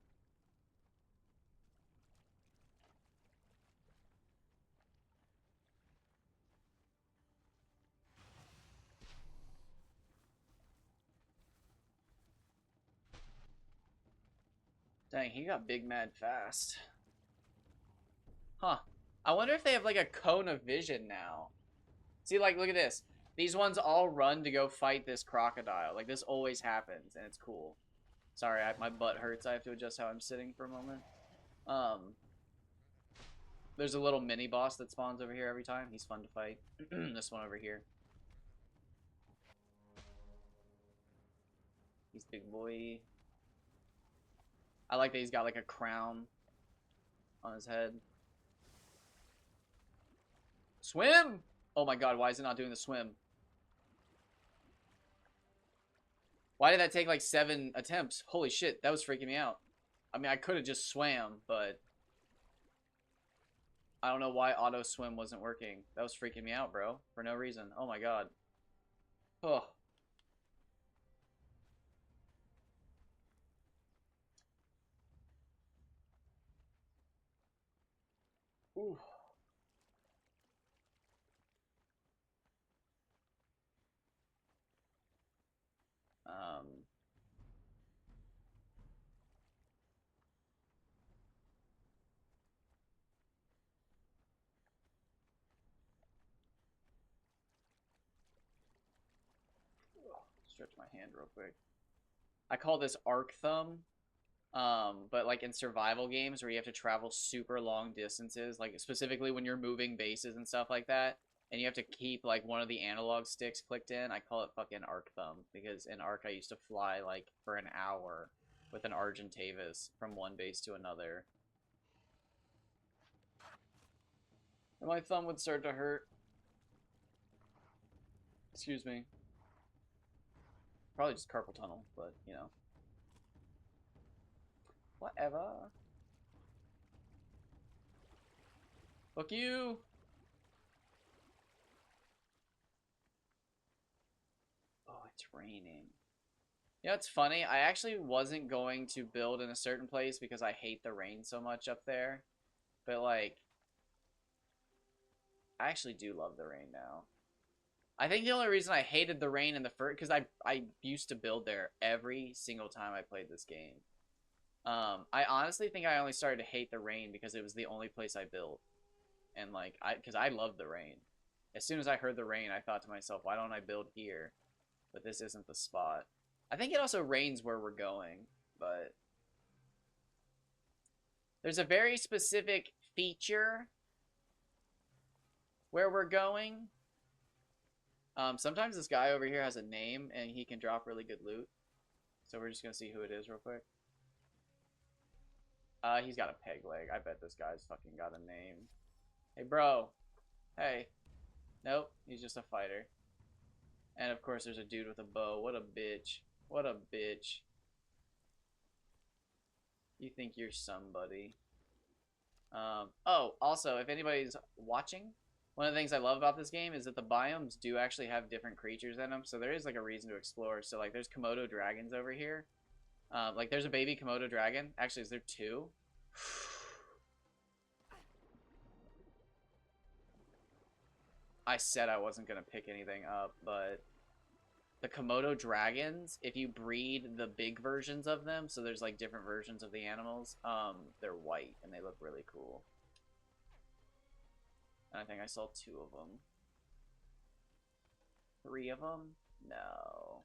Dang, he got big mad fast. Huh. I wonder if they have like a cone of vision now. See, like, look at this. These ones all run to go fight this crocodile. Like, this always happens, and it's cool. Sorry, my butt hurts. I have to adjust how I'm sitting for a moment. There's a little mini boss that spawns over here every time. He's fun to fight. This one over here. He's big boy. I like that he's got like a crown on his head. Swim! Oh my god, why is it not doing the swim? Why did that take like 7 attempts? Holy shit, that was freaking me out. I mean, I could have just swam, but I don't know why auto swim wasn't working. That was freaking me out, bro, for no reason. Oh my god. Oh. Ooh. Um. Stretch my hand real quick. I call this arc thumb. But like in survival games where you have to travel super long distances, like specifically when you're moving bases and stuff like that, and you have to keep like one of the analog sticks clicked in, I call it fucking arc thumb, because in Arc I used to fly like for an hour with an Argentavis from one base to another. And my thumb would start to hurt. Excuse me. Probably just carpal tunnel, but you know. Whatever. Fuck you! Oh, it's raining. You know, it's funny. I actually wasn't going to build in a certain place because I hate the rain so much up there. But, like, I actually do love the rain now. I think the only reason I hated the rain in the first... Because I used to build there every single time I played this game. I honestly think I only started to hate the rain because it was the only place I built. And, like, because I loved the rain. As soon as I heard the rain, I thought to myself, why don't I build here? But this isn't the spot. I think it also rains where we're going, but there's a very specific feature where we're going. Sometimes this guy over here has a name, and he can drop really good loot. So we're just going to see who it is real quick. He's got a peg leg. I bet this guy's fucking got a name. Hey, bro. Hey. Nope, he's just a fighter. And, of course, there's a dude with a bow. What a bitch. What a bitch. You think you're somebody. Oh, also, if anybody's watching, one of the things I love about this game is that the biomes do actually have different creatures in them, so there is, like, a reason to explore. So, like, there's Komodo dragons over here. Like, there's a baby Komodo dragon. Actually, is there 2? I said I wasn't going to pick anything up, but the Komodo dragons, if you breed the big versions of them, so there's like different versions of the animals, they're white and they look really cool. And I think I saw 2 of them. 3 of them? No.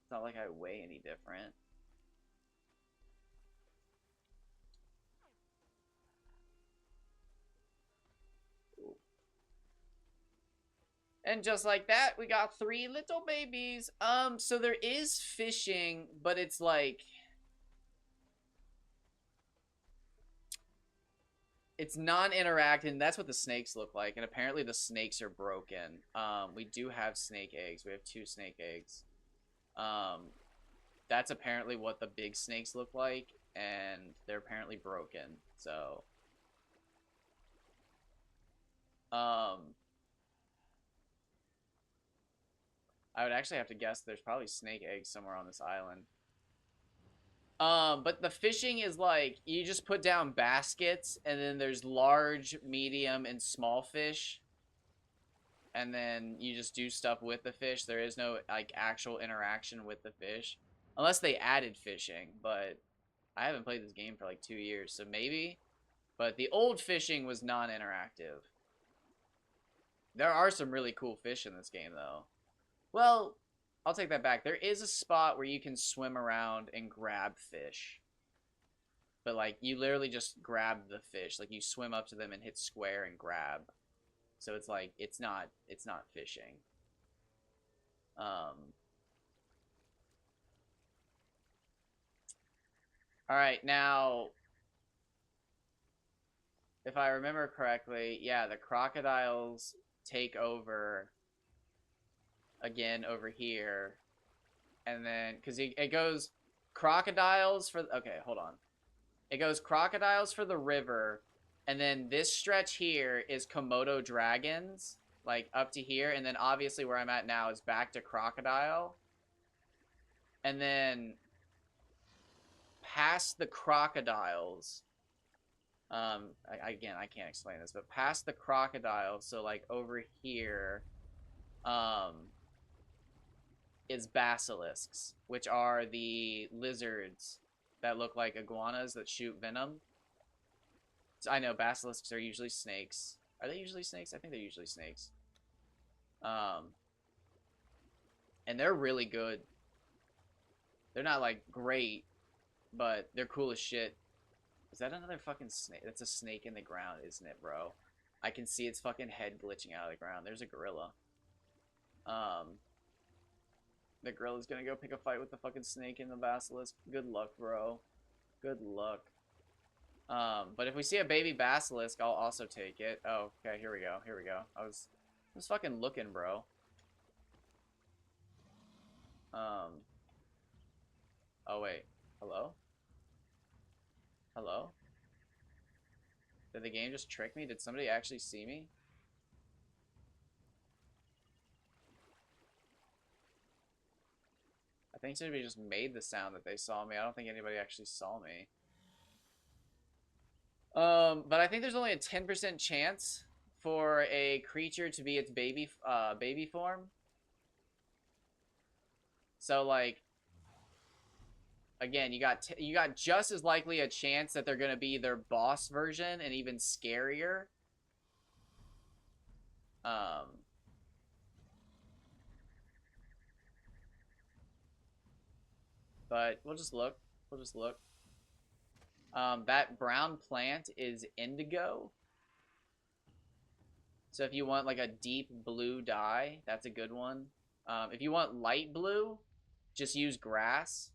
It's not like I weigh any different. And just like that, we got 3 little babies. So there is fishing, but it's like... It's non-interacting. That's what the snakes look like. And apparently the snakes are broken. We do have snake eggs. We have 2 snake eggs. That's apparently what the big snakes look like. And they're apparently broken. So... I would actually have to guess there's probably snake eggs somewhere on this island. But the fishing is like, you just put down baskets, and then there's large, medium, and small fish. And then you just do stuff with the fish. There is no, like, actual interaction with the fish. Unless they added fishing, but I haven't played this game for like 2 years, so maybe. But the old fishing was non-interactive. There are some really cool fish in this game, though. Well, I'll take that back. There is a spot where you can swim around and grab fish. But, like, you literally just grab the fish. Like, you swim up to them and hit square and grab. So it's like, it's not fishing. All right, now, if I remember correctly, yeah, the crocodiles take over again over here, and then because it goes crocodiles for okay, hold on. It goes crocodiles for the river, and then this stretch here is Komodo dragons, like up to here, and then obviously where I'm at now is back to crocodile, and then past the crocodiles. Again, I can't explain this, but past the crocodiles, so like over here, um, is basilisks, which are the lizards that look like iguanas that shoot venom. So I know basilisks are usually snakes. Are they usually snakes? I think they're usually snakes. Um, and they're really good. They're not like great, but they're cool as shit. Is that another fucking snake? That's a snake in the ground, isn't it, bro? I can see its fucking head glitching out of the ground. There's a gorilla. Um, the gorilla's gonna go pick a fight with the fucking snake and the basilisk. Good luck, bro. Good luck. But if we see a baby basilisk, I'll also take it. Oh, okay, here we go. Here we go. I was fucking looking, bro. Oh wait. Hello? Hello? Did the game just trick me? Did somebody actually see me? I think somebody just made the sound that they saw me. I don't think anybody actually saw me. But I think there's only a 10% chance for a creature to be its baby form. So like, again, you got just as likely a chance that they're gonna be their boss version and even scarier. Um, but we'll just look. We'll just look. That brown plant is indigo. So if you want like a deep blue dye, that's a good one. If you want light blue, just use grass.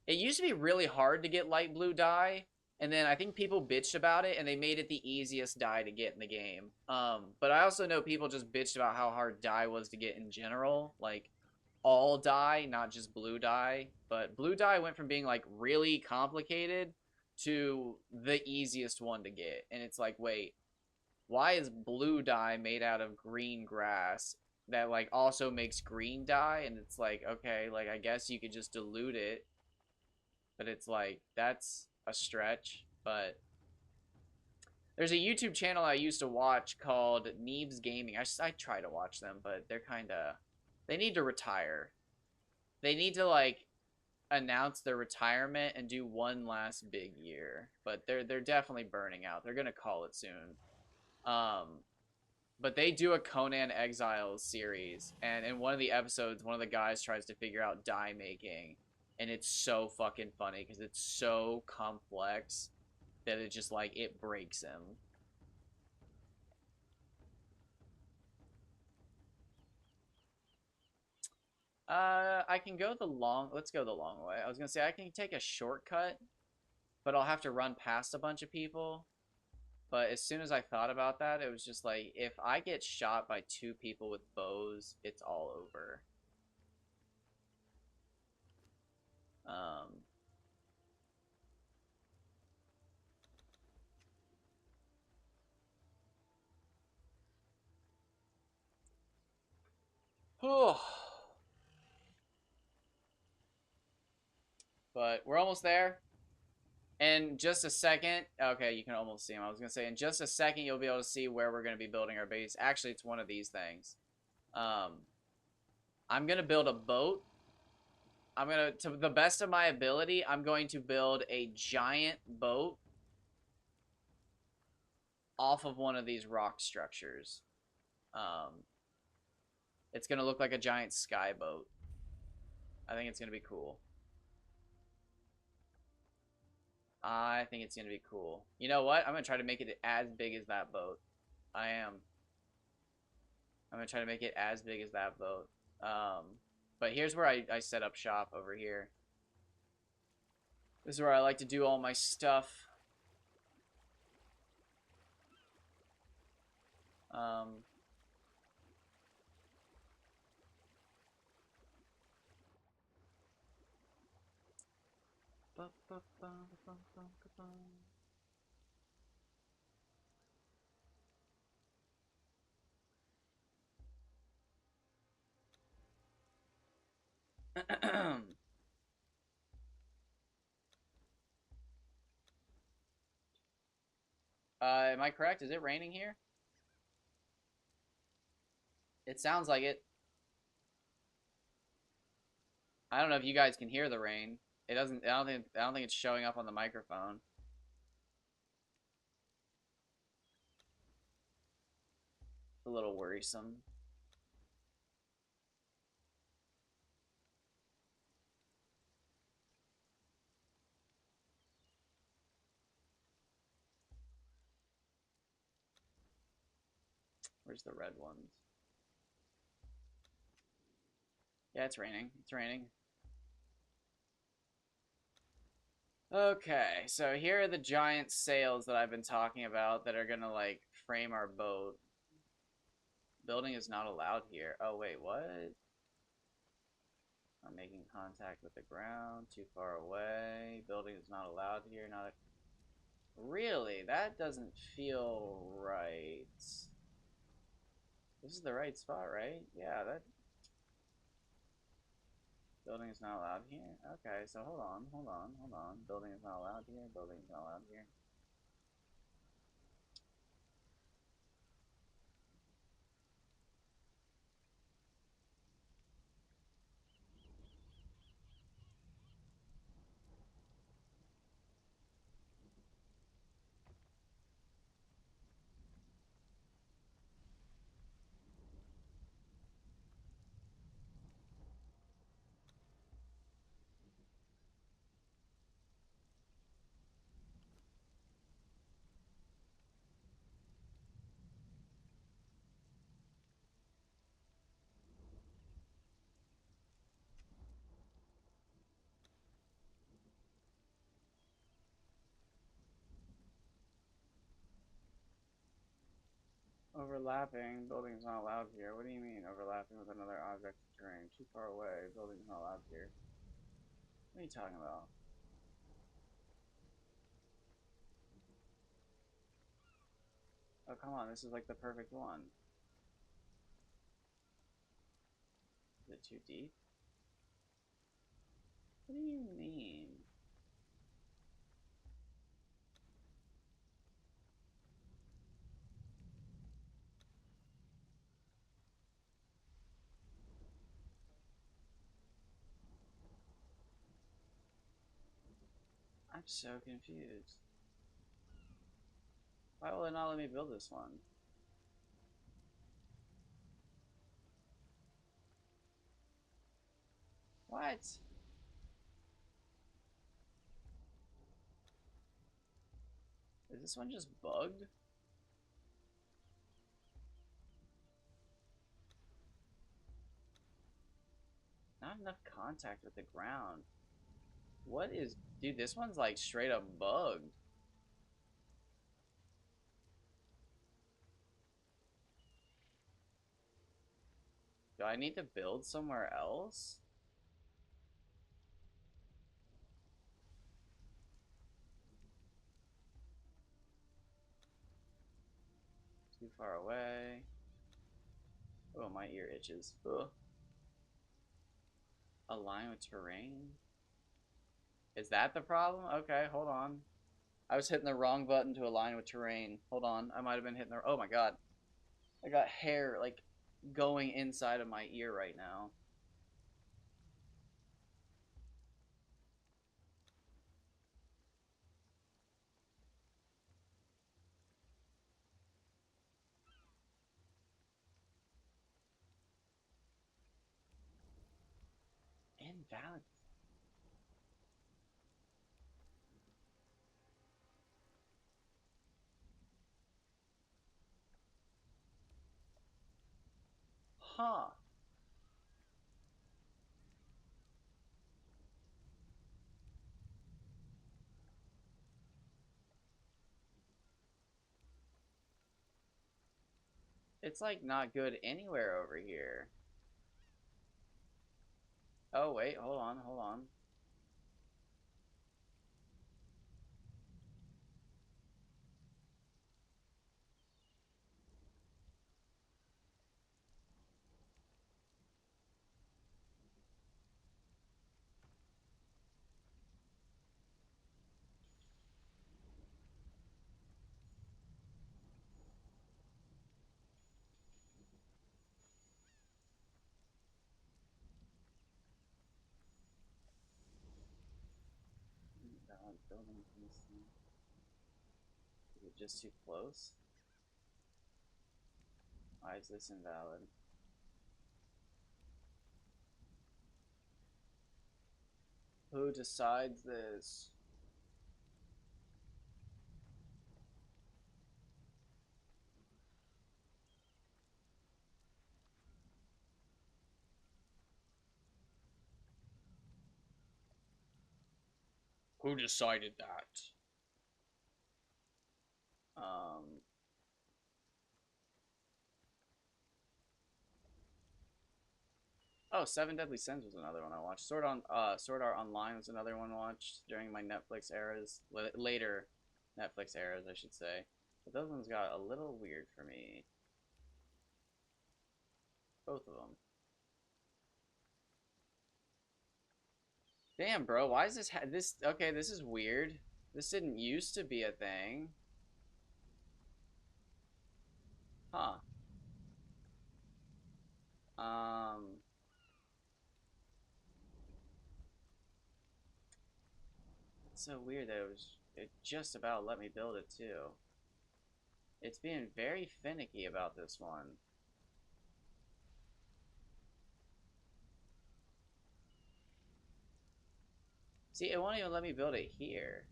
It used to be really hard to get light blue dye, and then I think people bitched about it, and they made it the easiest dye to get in the game. But I also know people just bitched about how hard dye was to get in general, like all dye, not just blue dye. But blue dye went from being like really complicated to the easiest one to get, and it's like, wait, why is blue dye made out of green grass that like also makes green dye? And it's like, okay, like I guess you could just dilute it, but it's like that's a stretch. But there's a YouTube channel I used to watch called Neebs Gaming. I try to watch them, but they're kind of, they need to retire. They need to like announce their retirement and do one last big year. But they're definitely burning out. They're gonna call it soon. Um, but they do a Conan Exiles series, and in one of the episodes, one of the guys tries to figure out dye making, and it's so fucking funny because it's so complex that it just like it breaks him. I can go the long. Let's go the long way. I was gonna say I can take a shortcut, but I'll have to run past a bunch of people. But as soon as I thought about that, it was just like, if I get shot by two people with bows, it's all over. Um, but we're almost there. In just a second, okay, you can almost see him. I was going to say, in just a second, you'll be able to see where we're going to be building our base. Actually, it's one of these things. I'm going to build a boat. I'm going to the best of my ability, I'm going to build a giant boat off of one of these rock structures. It's going to look like a giant sky boat. I think it's going to be cool. I think it's going to be cool. You know what? I'm going to try to make it as big as that boat. I am. I'm going to try to make it as big as that boat. But here's where I set up shop over here. This is where I like to do all my stuff. Um, am I correct? Is it raining here? It sounds like it. I don't know if you guys can hear the rain. It doesn't. I don't think it's showing up on the microphone. It's a little worrisome. Where's the red ones? Yeah, it's raining. It's raining. Okay, so here are the giant sails that I've been talking about that are gonna like frame our boat. Building is not allowed here. Oh wait, what? I'm making contact with the ground, too far away. Building is not allowed here. Not a... Really? That doesn't feel right. This is the right spot, right? Yeah, that building is not allowed here. Okay, so hold on. Building is not allowed here. Building is not allowed here. Overlapping. Building is not allowed here. What do you mean overlapping with another object of terrain? Too far away. Building is not allowed here. What are you talking about? Oh, come on. This is like the perfect one. Is it too deep? What do you mean? I'm so confused. Why will it not let me build this one? What? Is this one just bugged? Not enough contact with the ground. What is... Dude, this one's like straight up bugged. Do I need to build somewhere else? Too far away. Oh, my ear itches. Ugh. Align with terrain? Is that the problem? Okay, hold on. I was hitting the wrong button to align with terrain. Hold on. I might have been hitting the... Oh my god. I got hair, like, going inside of my ear right now. Invalid. Huh. It's like not good anywhere over here. Oh wait, hold on, hold on. Invalid building from this thing. Is it just too close? Why is this invalid? Who decides this? Who decided that? Um, oh, Seven Deadly Sins was another one I watched. Sword Art Online was another one I watched during my Netflix eras. Later Netflix eras, I should say. But those ones got a little weird for me. Both of them. Damn, bro, why is this okay, this is weird. This didn't used to be a thing. Huh. Um, it's so weird that it just about let me build it too. It's being very finicky about this one. See, it won't even let me build it here.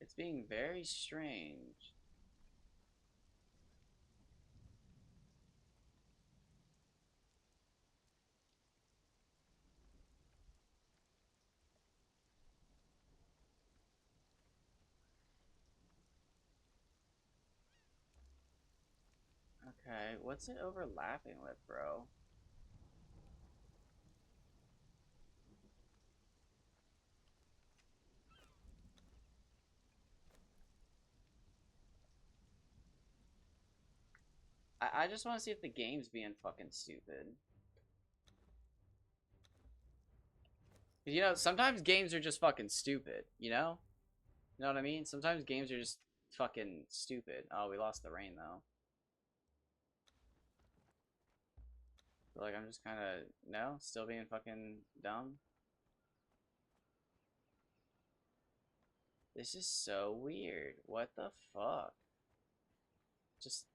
It's being very strange. Okay, what's it overlapping with, bro? I just want to see if the game's being fucking stupid. You know, sometimes games are just fucking stupid, you know? You know what I mean? Sometimes games are just fucking stupid. Oh, we lost the rain, though. Feel like I'm just kind of, no? Still being fucking dumb? This is so weird. What the fuck? Just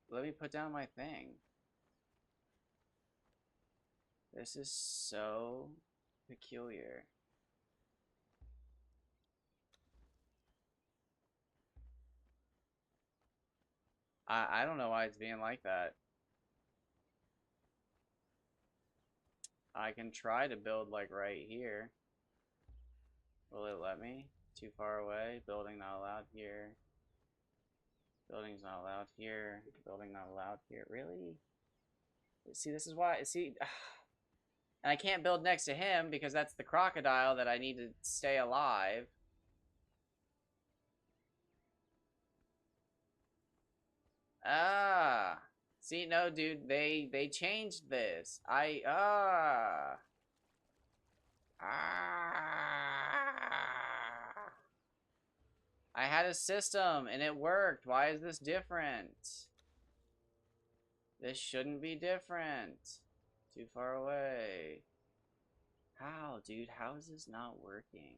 let me put down my thing. This is so peculiar. I don't know why it's being like that. I can try to build like right here. Will it let me? Too far away. Building not allowed here. Building's not allowed here. Building not allowed here. Really? See, this is why. See, and I can't build next to him because that's the crocodile that I need to stay alive. Ah. See, no, dude, they changed this. Ah. I had a system and it worked. Why is this different? This shouldn't be different. Too far away. How, dude? How is this not working?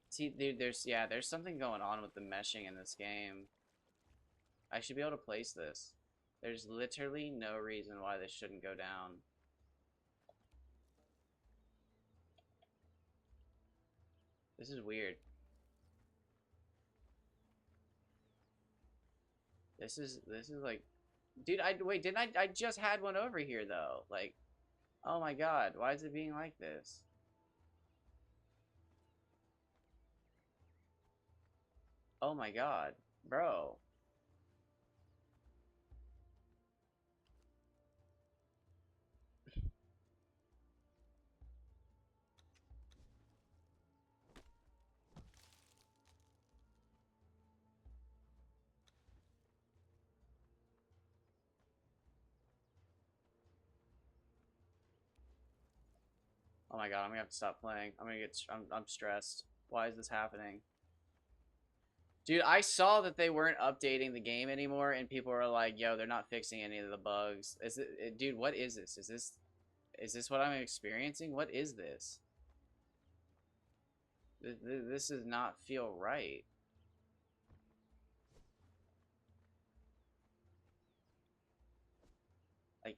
See, dude, there's something going on with the meshing in this game. I should be able to place this. There's literally no reason why this shouldn't go down. This is weird. This is like, dude, wait, didn't I just had one over here though? Like, Oh my god, why is it being like this? Oh my god, bro. Oh my god, I'm gonna have to stop playing. I'm stressed. Why is this happening? Dude, I saw that they weren't updating the game anymore, and people were like, "Yo, they're not fixing any of the bugs." Dude? What is this? Is this what I'm experiencing? What is this? This does not feel right. Like,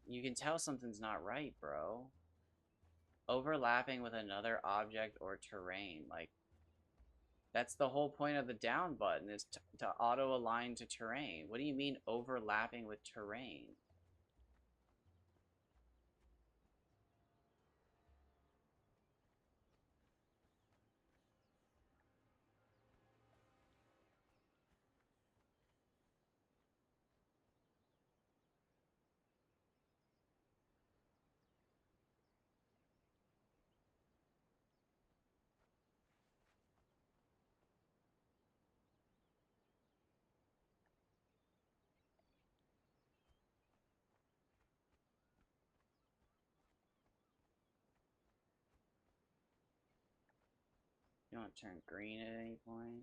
you can tell something's not right, bro. Overlapping with another object or terrain, like that's the whole point of the down button is to auto align to terrain. What do you mean overlapping with terrain? You want to turn green at any point?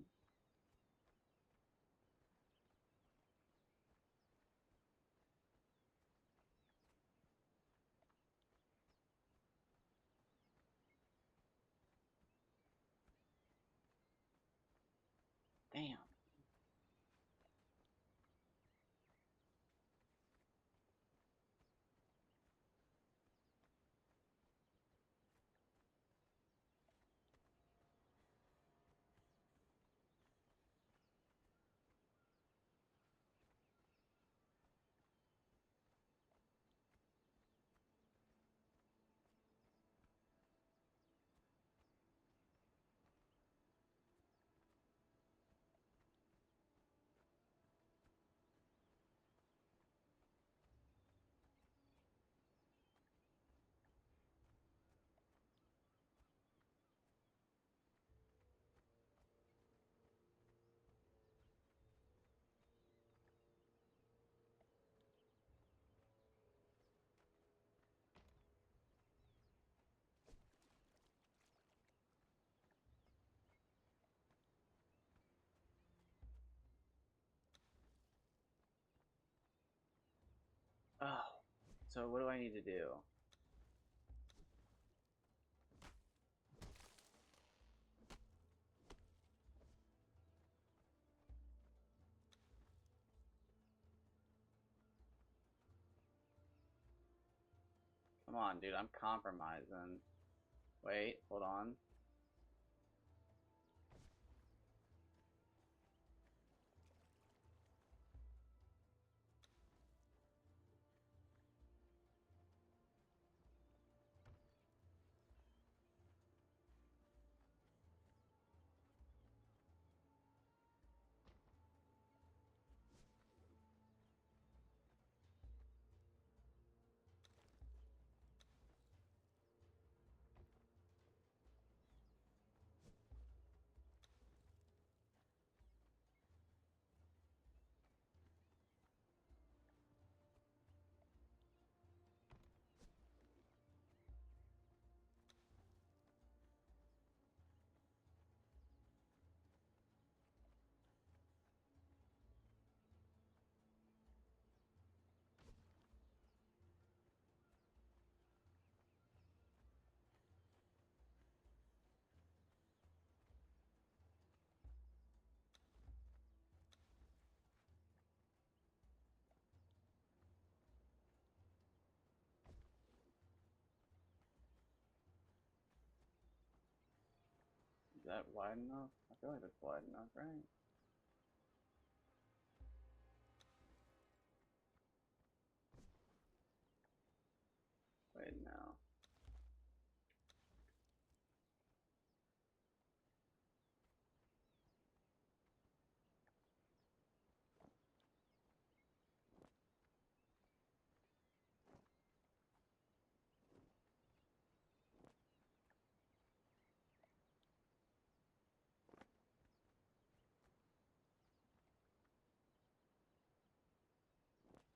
Damn. Oh. So what do I need to do? Come on, dude. I'm compromising. Wait, hold on. Is that wide enough? I feel like that's wide enough, right? right now.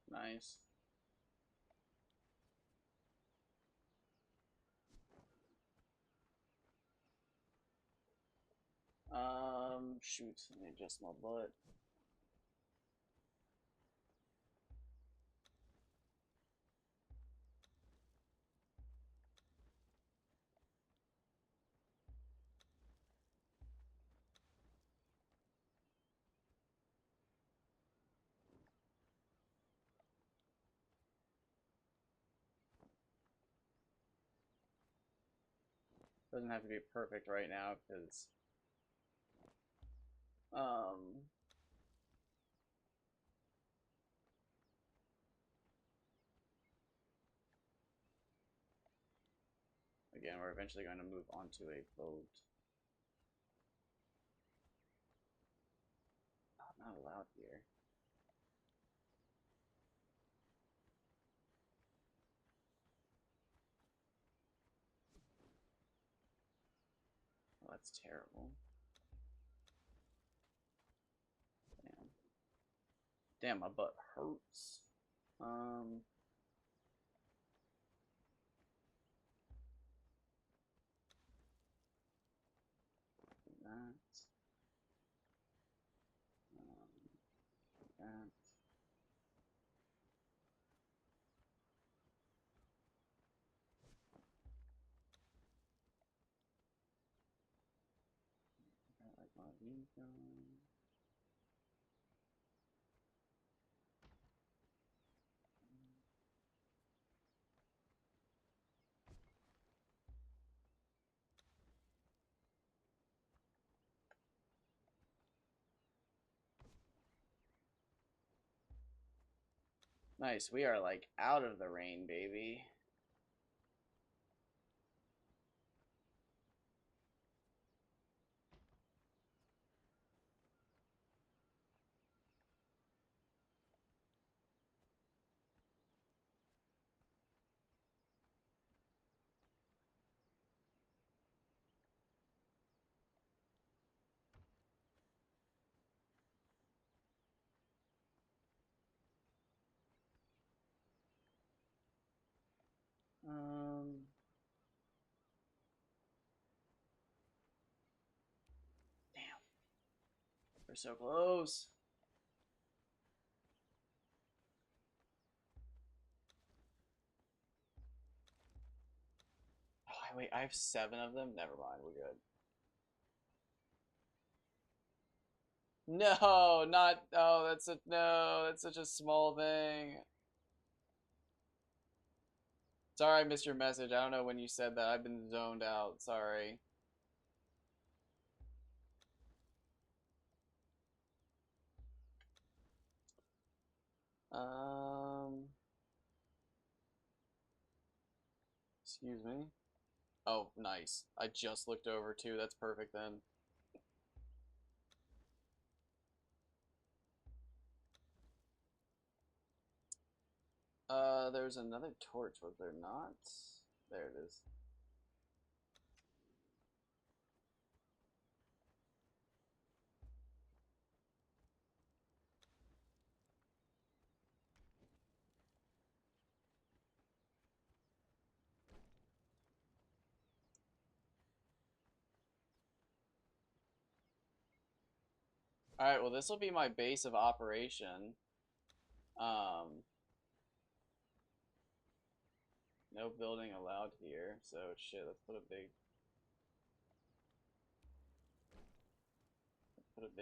Nice. Shoot, let me adjust my butt. Doesn't have to be perfect right now because again, we're eventually going to move onto a boat. Oh, not allowed here. Oh, that's terrible. Damn. Damn, my butt hurts. That. That. Got like one of these going. Nice, we are like out of the rain, baby. Damn, we're so close. Oh, wait, I have 7 of them? Never mind, we're good. No, not, oh, no, that's such a small thing. Sorry I missed your message. I don't know when you said that. I've been zoned out. Sorry. Um, excuse me. Oh, nice. I just looked over too. That's perfect then. There's another torch, was there not? There it is. Alright, well this will be my base of operation. Um, no building allowed here, so shit, let's put a big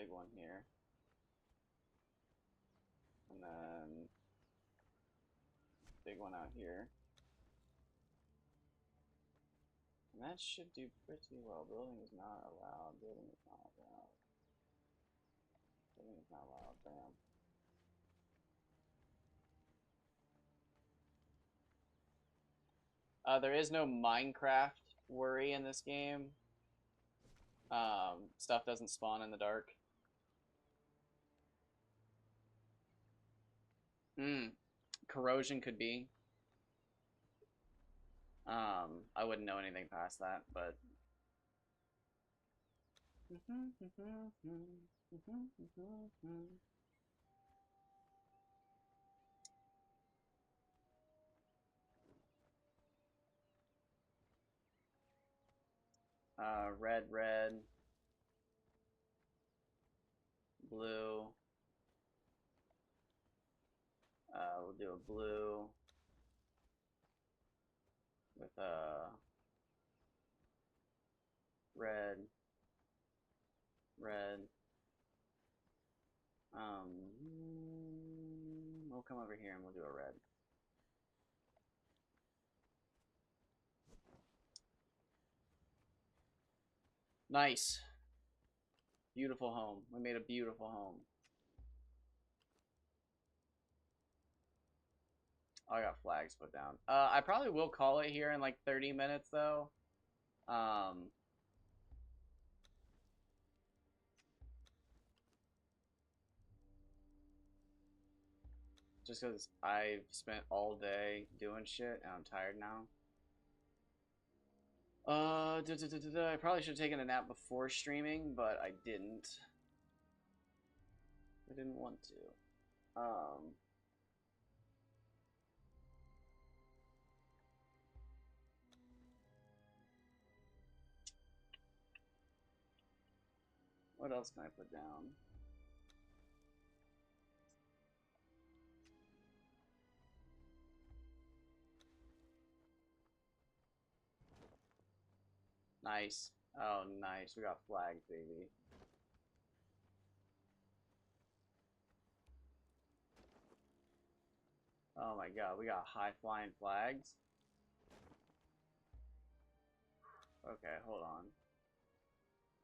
one here. And then big one out here. And that should do pretty well. Building is not allowed. Building is not allowed. Building is not allowed. Bam. There is no Minecraft worry in this game. Stuff doesn't spawn in the dark. Corrosion could be. I wouldn't know anything past that, but red, red, blue. We'll do a blue with a red, red. We'll come over here and we'll do a red. Nice. Beautiful home. We made a beautiful home. Oh, I got flags put down. I probably will call it here in like 30 minutes though. Just because I've spent all day doing shit and I'm tired now. I probably should have taken a nap before streaming, but I didn't. I didn't want to. What else can I put down? Nice. Oh, nice. We got flags, baby. Oh my god, we got high flying flags. Okay, hold on.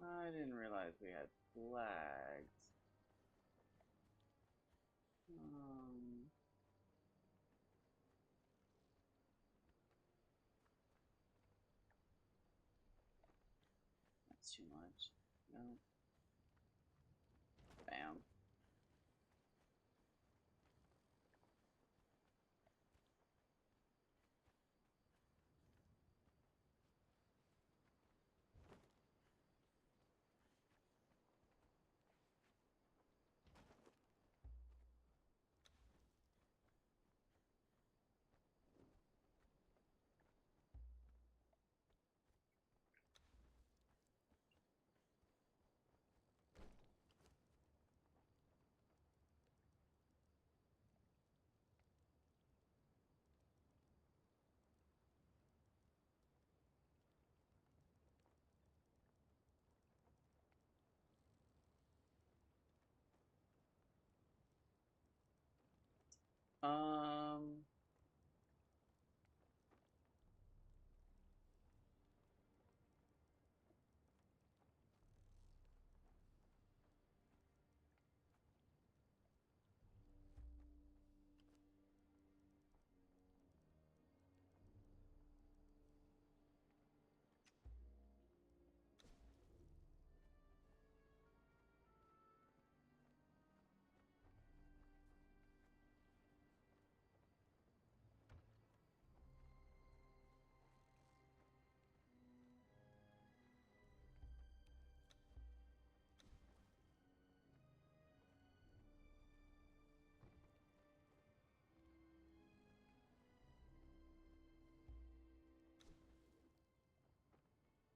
I didn't realize we had flags. That's too much. No. Bam. Um,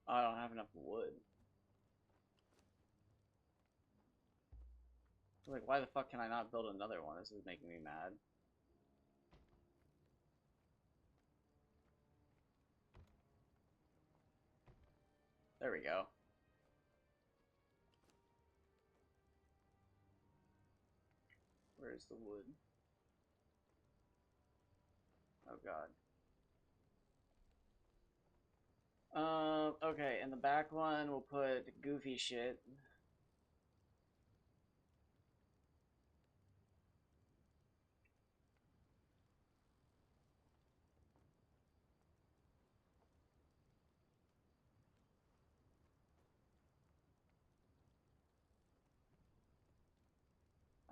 I don't have enough wood. Like, why the fuck can I not build another one? This is making me mad. There we go. Where's the wood? Oh god. Okay, in the back one we'll put goofy shit.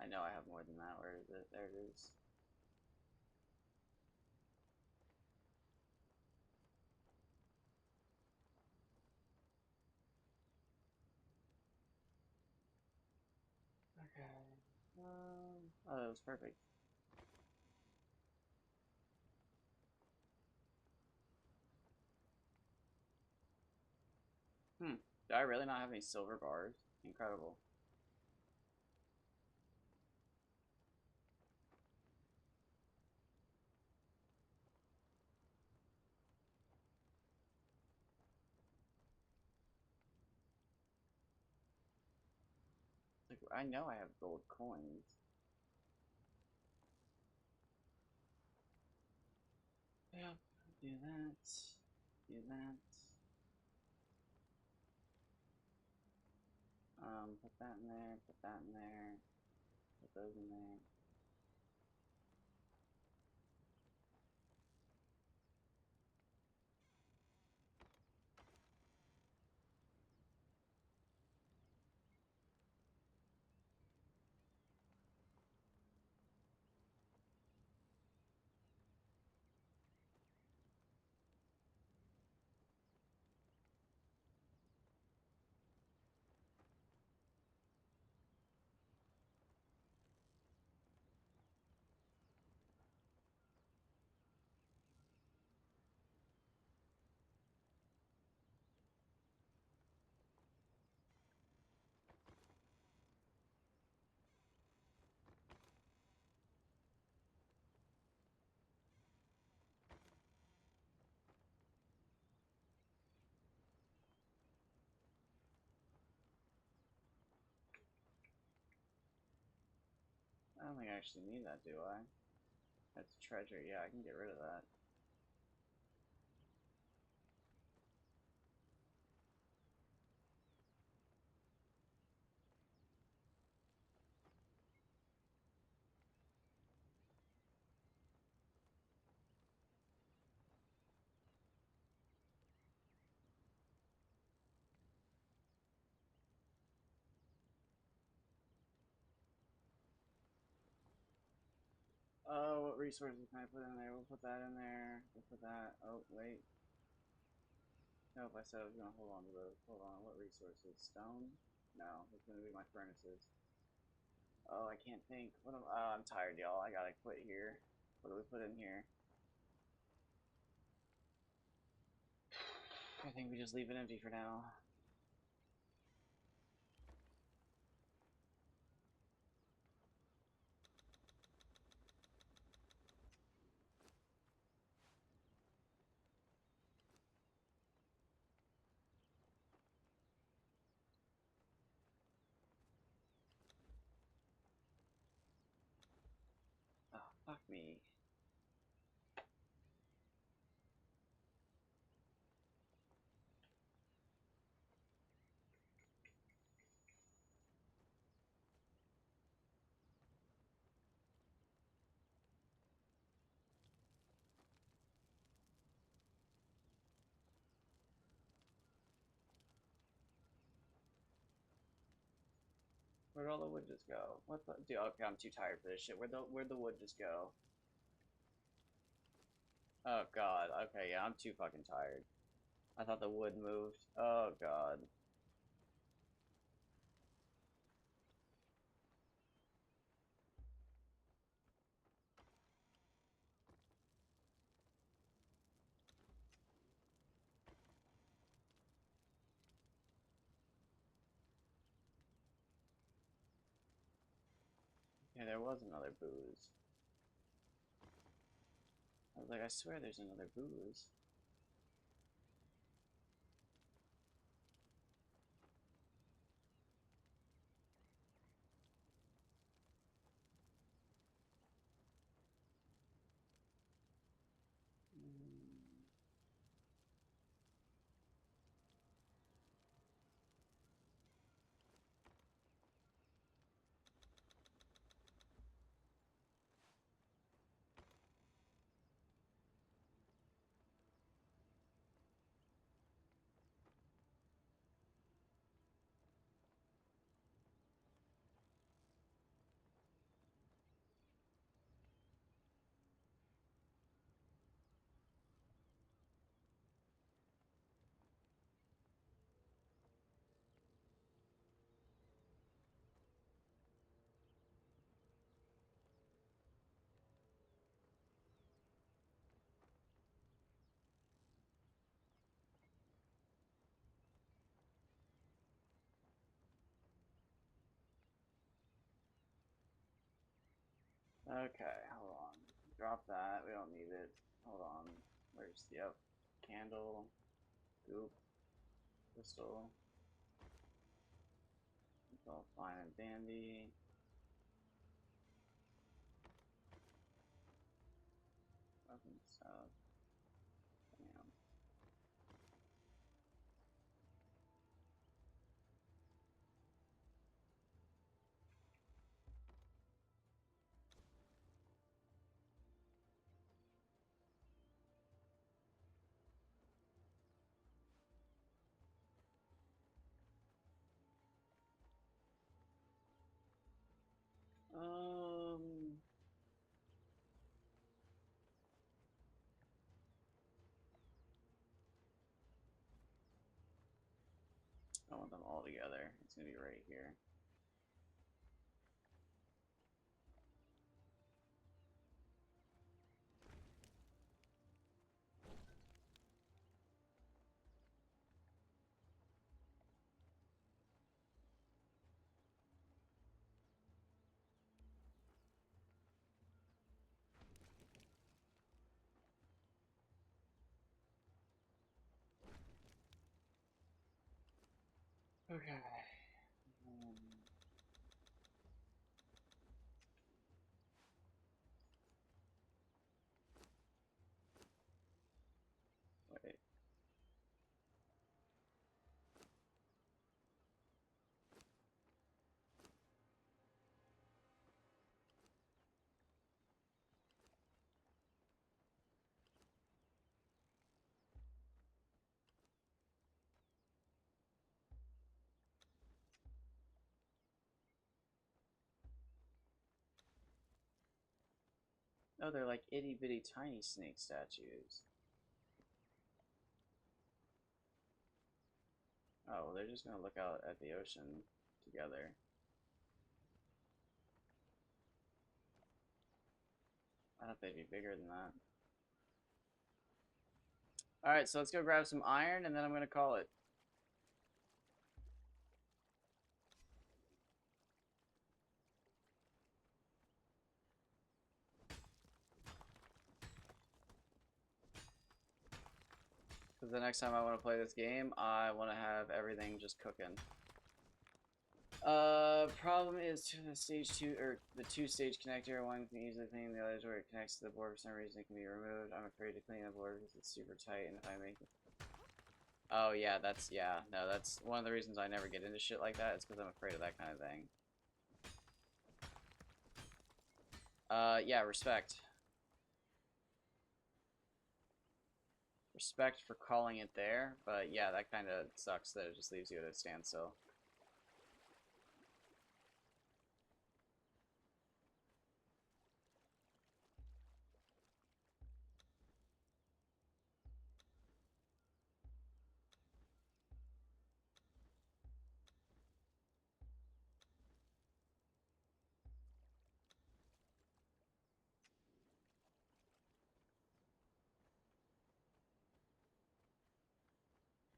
I know I have more than that. Where is it? There it is. Okay. Oh, that was perfect. Hmm. Do I really not have any silver bars? Incredible. Like, I know I have gold coins. Yep. Do that. Do that. Put that in there. Put that in there. Put those in there. I don't think I actually need that, do I? That's treasure. Yeah, I can get rid of that. Oh, what resources can I put in there? We'll put that in there. We'll put that. Oh, wait. Nope, I said I was gonna hold on to those. Hold on, what resources? Stone? No, it's gonna be my furnaces. Oh, I can't think. What am? Oh, I'm tired, y'all. I gotta quit here. What do we put in here? I think we just leave it empty for now. Oh, fuck me. Where'd all the wood just go? What the? Dude, okay, I'm too tired for this shit. Where'd the wood just go? Oh god. Okay, yeah, I'm too fucking tired. I thought the wood moved. Oh god. Yeah, there was another booze. I was like, I swear there's another booze. Mm. Okay, hold on. Drop that. We don't need it. Hold on. Where's yep. Candle. Goop. Crystal. It's all fine and dandy. Weapon stuff. Damn. Um. I want them all together. It's gonna be right here. Okay. Um, wait. Oh, they're like itty bitty tiny snake statues. Oh, well, they're just gonna look out at the ocean together. I thought they'd be bigger than that. Alright, so let's go grab some iron and then I'm gonna call it. Because the next time I want to play this game, I want to have everything just cooking. Problem is to the stage 2 or the 2-stage connector. One can easily clean, the other is where it connects to the board. For some reason, it can be removed. I'm afraid to clean the board because it's super tight, and if I make it. Oh yeah, no, that's one of the reasons I never get into shit like that. It's because I'm afraid of that kind of thing. Yeah, respect. Respect for calling it there, but yeah, that kind of sucks that it just leaves you at a standstill.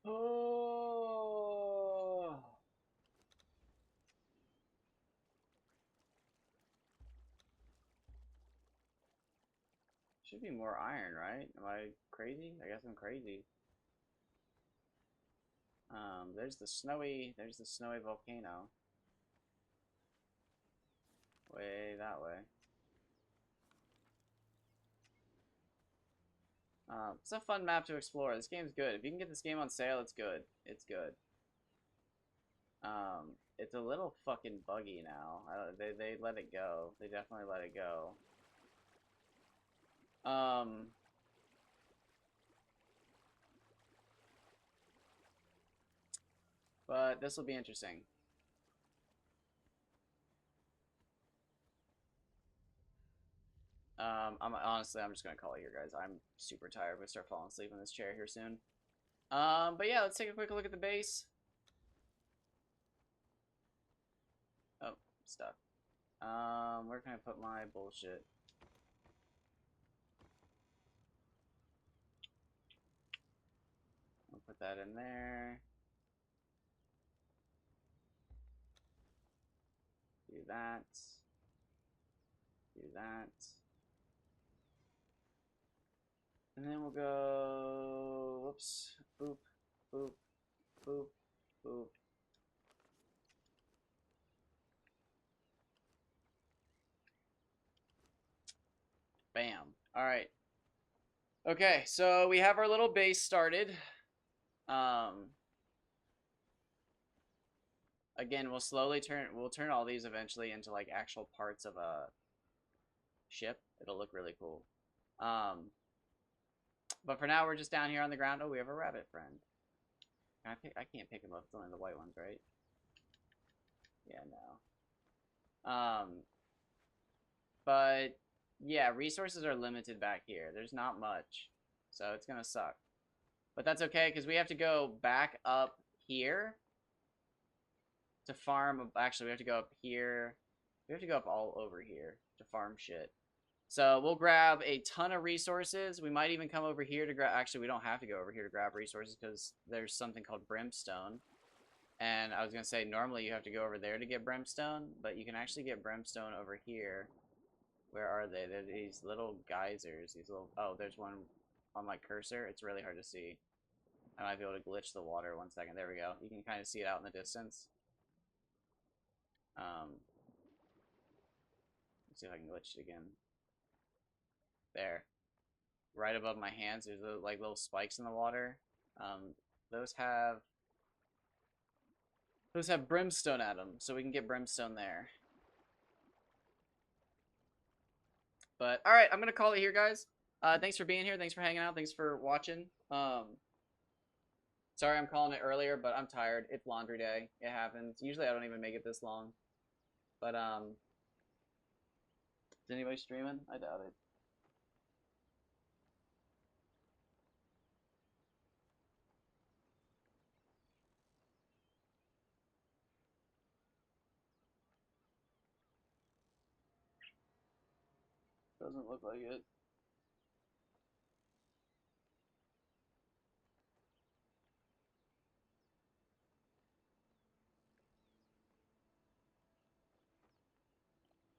Oh. Should be more iron, right? Am I crazy? I guess I'm crazy. There's the snowy volcano. Way that way. It's a fun map to explore. This game's good. If you can get this game on sale, it's good. It's good. It's a little fucking buggy now. They let it go. They definitely let it go. Um, but this will be interesting. I'm just gonna call it here, guys. I'm super tired. I'm gonna start falling asleep in this chair here soon. But yeah, let's take a quick look at the base. Oh, stuck. Where can I put my bullshit? I'll put that in there. Do that. Do that. And then we'll go, whoops, boop, boop, boop, boop. Bam. All right. Okay, so we have our little base started. Again, we'll turn all these eventually into like actual parts of a ship. It'll look really cool. But for now, we're just down here on the ground. Oh, we have a rabbit friend. I can't pick him up. It's only the white ones, right? Yeah, no. But yeah, resources are limited back here. There's not much, so it's gonna suck. But that's okay, because we have to go back up here to farm. Actually, we have to go up here. We have to go up all over here to farm shit. So we'll grab a ton of resources. We might even come over here to grab... Actually, we don't have to go over here to grab resources because there's something called brimstone. And I was going to say, normally you have to go over there to get brimstone, but you can actually get brimstone over here. Where are they? They're these little geysers. These little... Oh, there's one on my cursor. It's really hard to see. I might be able to glitch the water. 1 second. There we go. You can kind of see it out in the distance. Let's see if I can glitch it again. There. Right above my hands, there's like little spikes in the water. Those have brimstone at them, so we can get brimstone there. But all right, I'm gonna call it here, guys. Thanks for being here. Thanks for hanging out. Thanks for watching. Sorry I'm calling it earlier, but I'm tired. It's laundry day. It happens. Usually I don't even make it this long. But is anybody streaming? I doubt it. Doesn't look like it.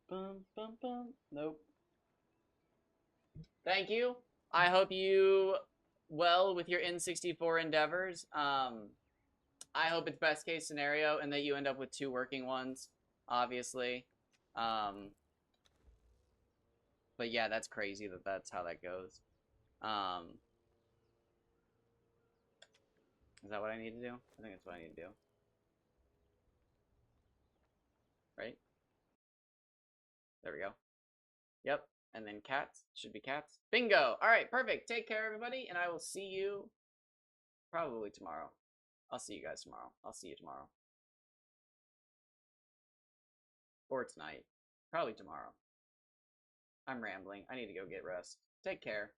Bum, bum, bum. Nope. Thank you. I hope you well with your N64 endeavors. I hope it's best case scenario and that you end up with 2 working ones, obviously. But yeah, that's crazy that that's how that goes. Is that what I need to do? I think that's what I need to do. Right? There we go. Yep. And then cats. Should be cats. Bingo! Alright, perfect. Take care, everybody, and I will see you probably tomorrow. I'll see you guys tomorrow. I'll see you tomorrow. Or tonight. Probably tomorrow. I'm rambling. I need to go get rest. Take care.